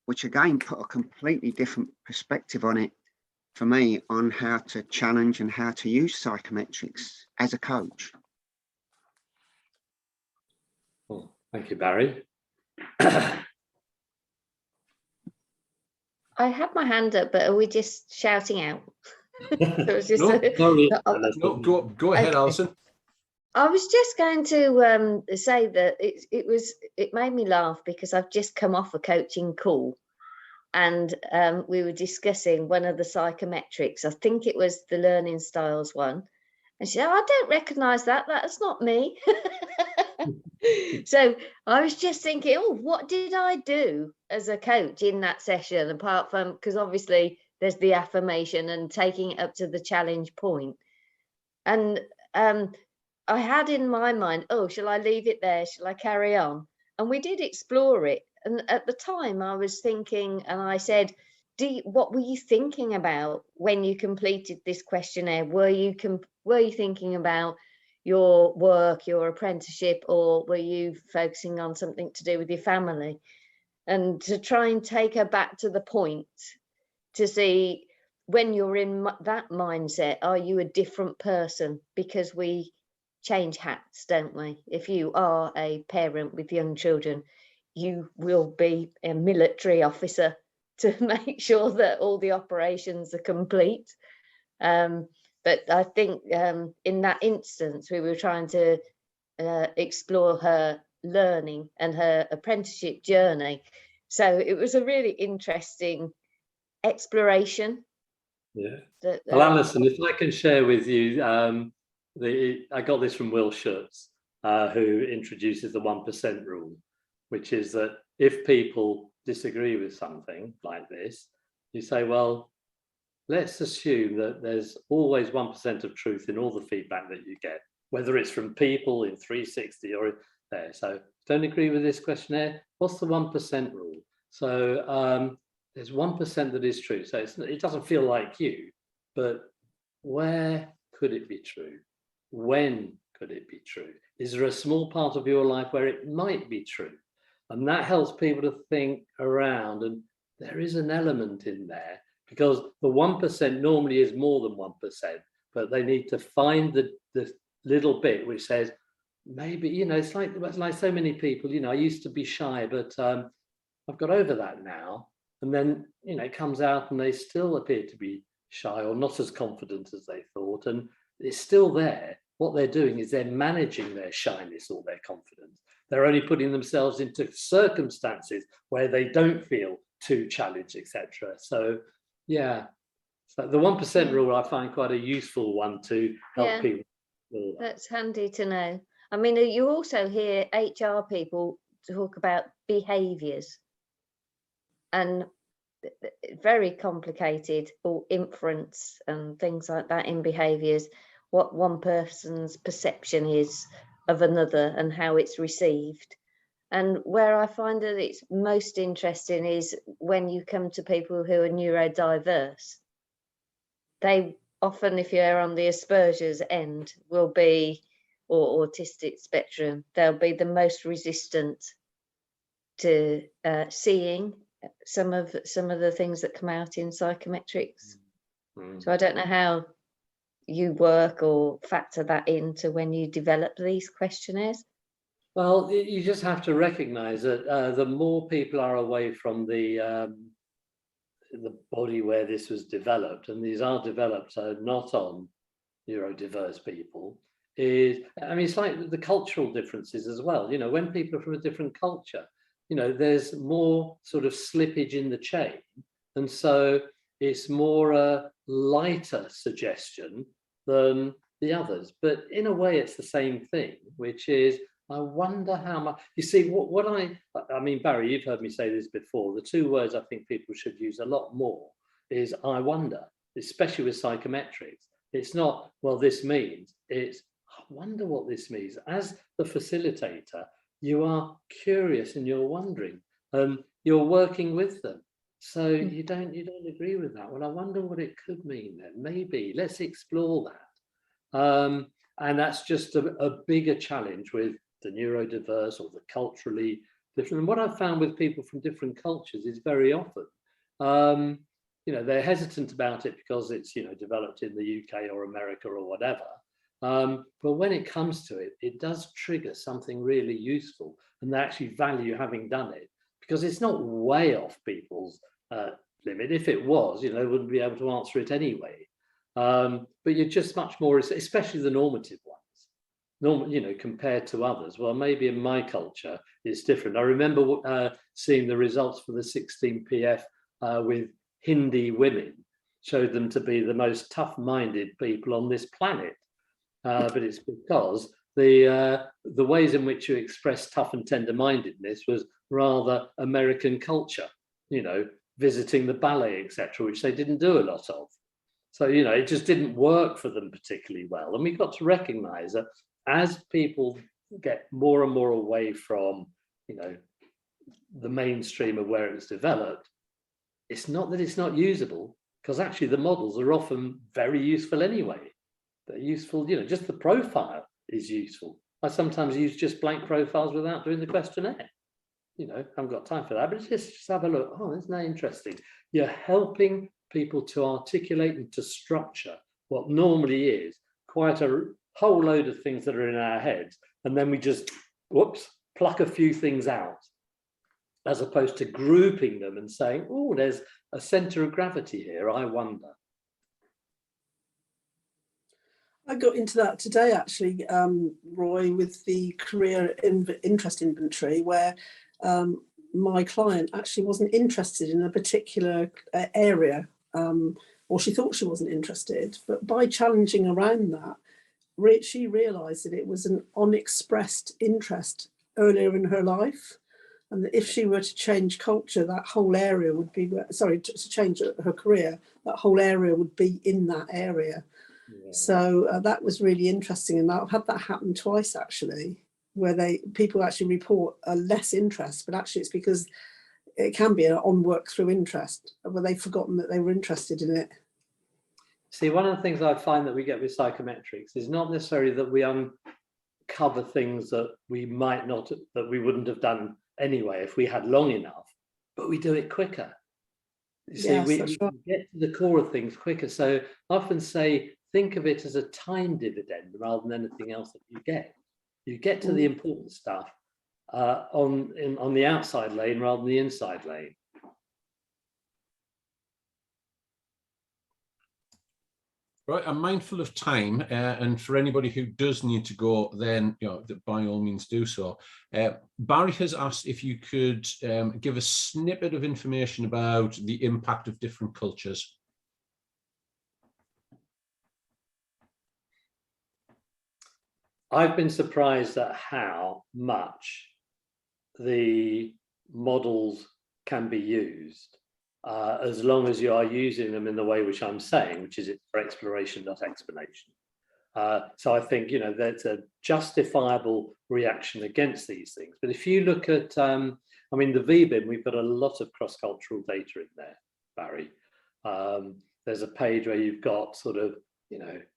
Speaker 4: which again put a completely different perspective on it for me, on how to challenge and how to use psychometrics as a coach.
Speaker 2: Well, thank you, Barry.
Speaker 5: I had my hand up, but are we just shouting out?
Speaker 1: Go ahead, Alison.
Speaker 5: I was just going to say that it made me laugh because I've just come off a coaching call, and we were discussing one of the psychometrics. I think it was the learning styles one, and she said, "I don't recognise that. That's not me." So I was just thinking, oh, what did I do as a coach in that session, apart from, because obviously there's the affirmation and taking it up to the challenge point. And I had in my mind, oh, shall I leave it there? Shall I carry on? And we did explore it. And at the time I was thinking, and I said, what were you thinking about when you completed this questionnaire? Were you thinking about your work, your apprenticeship, or were you focusing on something to do with your family? And to try and take her back to the point to see, when you're in that mindset, are you a different person? Because we change hats, don't we? If you are a parent with young children, you will be a military officer to make sure that all the operations are complete. But I think in that instance, we were trying to explore her learning and her apprenticeship journey. So it was a really interesting exploration.
Speaker 2: Yeah. Well, Alison, if I can share with you, I got this from Will Schutz, who introduces the 1% rule, which is that if people disagree with something like this, you say, well, let's assume that there's always 1% of truth in all the feedback that you get. whether it's from people in 360 or there. So don't agree with this questionnaire? What's the 1% rule? So there's 1% that is true. So it doesn't feel like you, but where could it be true? When could it be true? Is there a small part of your life where it might be true? And that helps people to think around, and there is an element in there, because the 1% normally is more than 1%, but they need to find the little bit which says, maybe, you know, it's like so many people, you know, I used to be shy, but I've got over that now. And then, you know, it comes out and they still appear to be shy or not as confident as they thought. And it's still there. What they're doing is they're managing their shyness or their confidence. They're only putting themselves into circumstances where they don't feel too challenged, etc. So, yeah, so the 1% rule I find quite a useful one to help people.
Speaker 5: That's handy to know. I mean, you also hear HR people talk about behaviours, and very complicated, or inference and things like that in behaviours, what one person's perception is of another and how it's received. And where I find that it's most interesting is when you come to people who are neurodiverse. They often, if you're on the Asperger's end, will be, or autistic spectrum, they'll be the most resistant to seeing some of the things that come out in psychometrics. So I don't know how you work or factor that into when you develop these questionnaires.
Speaker 2: Well, you just have to recognize that the more people are away from the body where this was developed, and these are developed not on neurodiverse people, it's like the cultural differences as well. You know, when people are from a different culture, you know, there's more sort of slippage in the chain, and so it's more a lighter suggestion than the others. But in a way, it's the same thing, which is, I wonder how much. You see, I mean, Barry, you've heard me say this before. The two words I think people should use a lot more is I wonder, especially with psychometrics. It's not, well, this means, it's, I wonder what this means. As the facilitator, you are curious and you're wondering, you're working with them. So you don't agree with that. Well, I wonder what it could mean then. Maybe let's explore that. And that's just a bigger challenge with the neurodiverse or the culturally different. And what I've found with people from different cultures is very often, you know, they're hesitant about it because it's, you know, developed in the UK or America or whatever. But when it comes to it, it does trigger something really useful, and they actually value having done it, because it's not way off people's limit. If it was, you know, they wouldn't be able to answer it anyway. But you're just much more, especially the normative ones, you know, compared to others. Well, maybe in my culture it's different. I remember seeing the results for the 16 PF with Hindi women, showed them to be the most tough-minded people on this planet. But it's because the ways in which you express tough and tender-mindedness was rather American culture, you know, visiting the ballet, etc., which they didn't do a lot of. So, you know, it just didn't work for them particularly well. And we've got to recognize that as people get more and more away from, you know, the mainstream of where it was developed, it's not that it's not usable, because actually the models are often very useful anyway. They're useful, you know, just the profile is useful. I sometimes use just blank profiles without doing the questionnaire. You know, I haven't got time for that, but just have a look. Oh, isn't that interesting? You're helping people to articulate and to structure what normally is quite a whole load of things that are in our heads. And then we just, whoops, pluck a few things out, as opposed to grouping them and saying, oh, there's a center of gravity here, I wonder.
Speaker 3: I got into that today, actually, Roy, with the career interest inventory, where my client actually wasn't interested in a particular area, or she thought she wasn't interested. But by challenging around that, she realised that it was an unexpressed interest earlier in her life. And that if she were to change culture, that whole area would be, to change her career, that whole area would be in that area. So that was really interesting, and I've had that happen twice actually, where people actually report a less interest, but actually it's because it can be an on work through interest, where they've forgotten that they were interested in it.
Speaker 2: See, one of the things I find that we get with psychometrics is not necessarily that we uncover things that we might not, that we wouldn't have done anyway if we had long enough, but we do it quicker. You see,
Speaker 3: Yes,
Speaker 2: we
Speaker 3: that's right.
Speaker 2: get to the core of things quicker. So I often say, think of it as a time dividend rather than anything else that you get. You get to the important stuff on the outside lane rather than the inside lane.
Speaker 1: Right, I'm mindful of time, and for anybody who does need to go, then by all means do so. Barry has asked if you could give a snippet of information about the impact of different cultures.
Speaker 2: I've been surprised at how much the models can be used, as long as you are using them in the way which I'm saying, which is for exploration, not explanation. So I think, there's a justifiable reaction against these things. But if you look at, the VBIM, we've got a lot of cross-cultural data in there, Barry. There's a page where you've got sort of,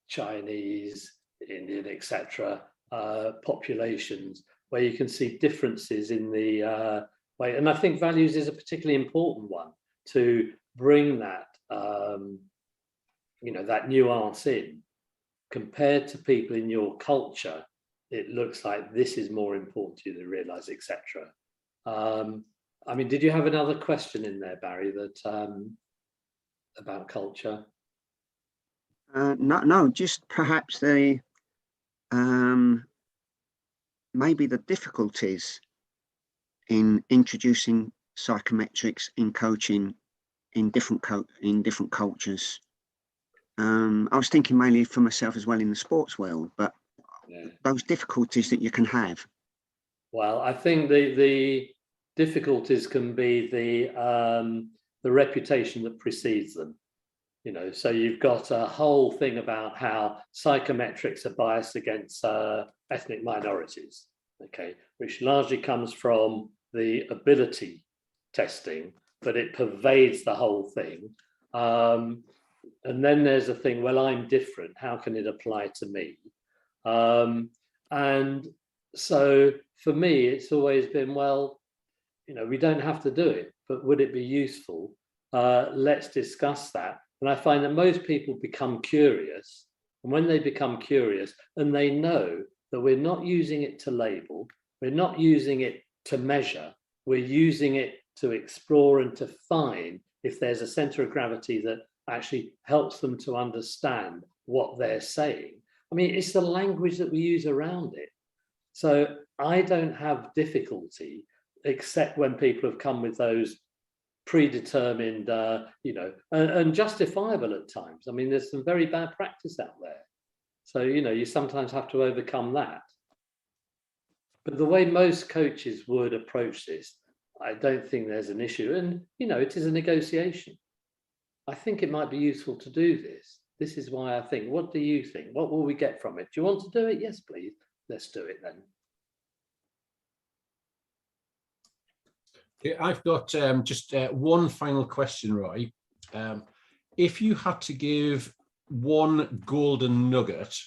Speaker 2: Chinese, Indian, etc., populations, where you can see differences in the way. And I think values is a particularly important one to bring that, that nuance in. Compared to people in your culture, it looks like this is more important to you than realize, etc. Did you have another question in there, Barry, that about culture?
Speaker 4: No, just perhaps the maybe the difficulties in introducing psychometrics in coaching in different cultures. I was thinking mainly for myself as well in the sports world, but those difficulties that you can have.
Speaker 2: Well, I think the difficulties can be the reputation that precedes them. So you've got a whole thing about how psychometrics are biased against ethnic minorities, which largely comes from the ability testing, but it pervades the whole thing. And then there's a thing, well, I'm different, how can it apply to me? And so for me, it's always been, well, we don't have to do it, but would it be useful? Let's discuss that. And I find that most people become curious. And when they become curious and they know that we're not using it to label, we're not using it to measure, we're using it to explore and to find if there's a center of gravity that actually helps them to understand what they're saying. It's the language that we use around it. So I don't have difficulty, except when people have come with those predetermined, and justifiable at times. There's some very bad practice out there. So, you sometimes have to overcome that. But the way most coaches would approach this, I don't think there's an issue. And, it is a negotiation. I think it might be useful to do this. This is why I think, what do you think? What will we get from it? Do you want to do it? Yes, please. Let's do it then.
Speaker 1: I've got just one final question, Roy. If you had to give one golden nugget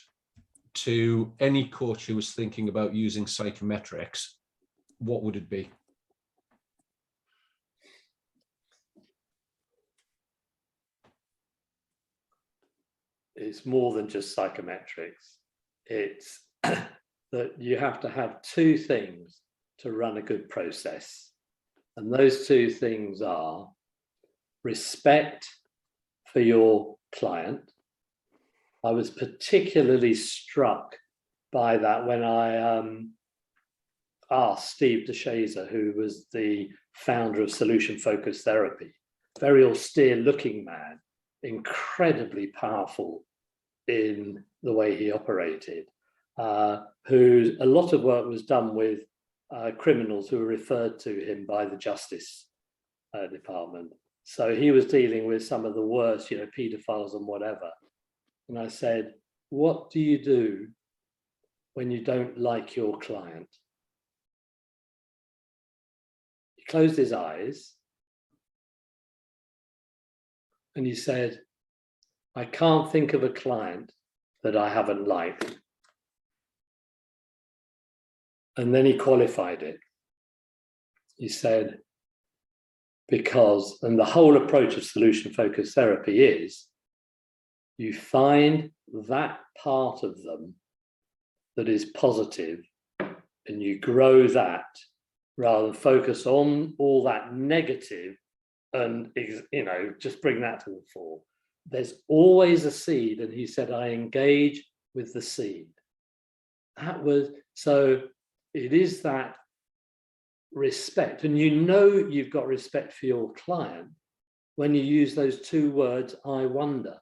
Speaker 1: to any coach who was thinking about using psychometrics, what would it be?
Speaker 2: It's more than just psychometrics. It's that you have to have two things to run a good process. And those two things are respect for your client. I was particularly struck by that when I asked Steve DeShazer, who was the founder of Solution Focused Therapy, very austere looking man, incredibly powerful in the way he operated, who a lot of work was done with criminals who were referred to him by the Justice Department. So he was dealing with some of the worst, paedophiles and whatever. And I said, what do you do when you don't like your client? He closed his eyes and he said, I can't think of a client that I haven't liked. And then he qualified it. He said, because, and the whole approach of solution-focused therapy is, you find that part of them that is positive and you grow that rather than focus on all that negative and, you know, just bring that to the fore. There's always a seed, and he said, I engage with the seed. That was, so it is that respect, and you know you've got respect for your client when you use those two words, I wonder,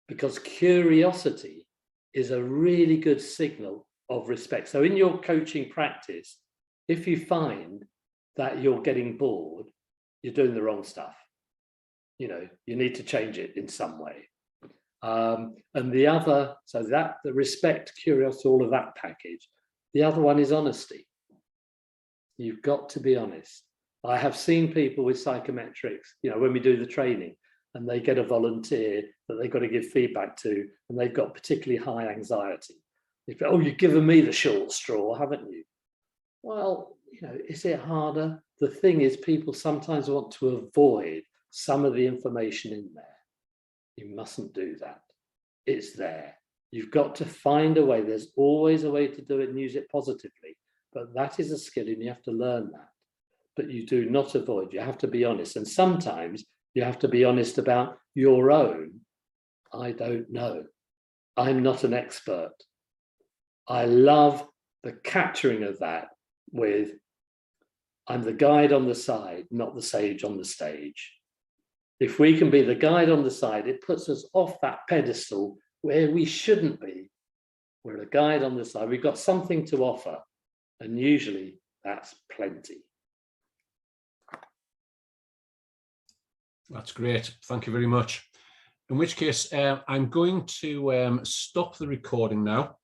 Speaker 2: because curiosity is a really good signal of respect. So in your coaching practice, if you find that you're getting bored, you're doing the wrong stuff. You know, you need to change it in some way. And the other, so that the respect, curiosity, all of that package. The other one is honesty. You've got to be honest. I have seen people with psychometrics, you know, when we do the training and they get a volunteer that they've got to give feedback to, and they've got particularly high anxiety. They go, oh, you've given me the short straw, haven't you? Well, you know, is it harder? The thing is, people sometimes want to avoid some of the information in there. You mustn't do that. It's there. You've got to find a way. There's always a way to do it and use it positively. But that is a skill and you have to learn that. But you do not avoid. You have to be honest. And sometimes you have to be honest about your own. I don't know. I'm not an expert. I love the capturing of that with, I'm the guide on the side, not the sage on the stage. If we can be the guide on the side, it puts us off that pedestal where we shouldn't be. We're a guide on the side. We've got something to offer. And usually that's plenty.
Speaker 1: That's great. Thank you very much. In which case, I'm going to stop the recording now.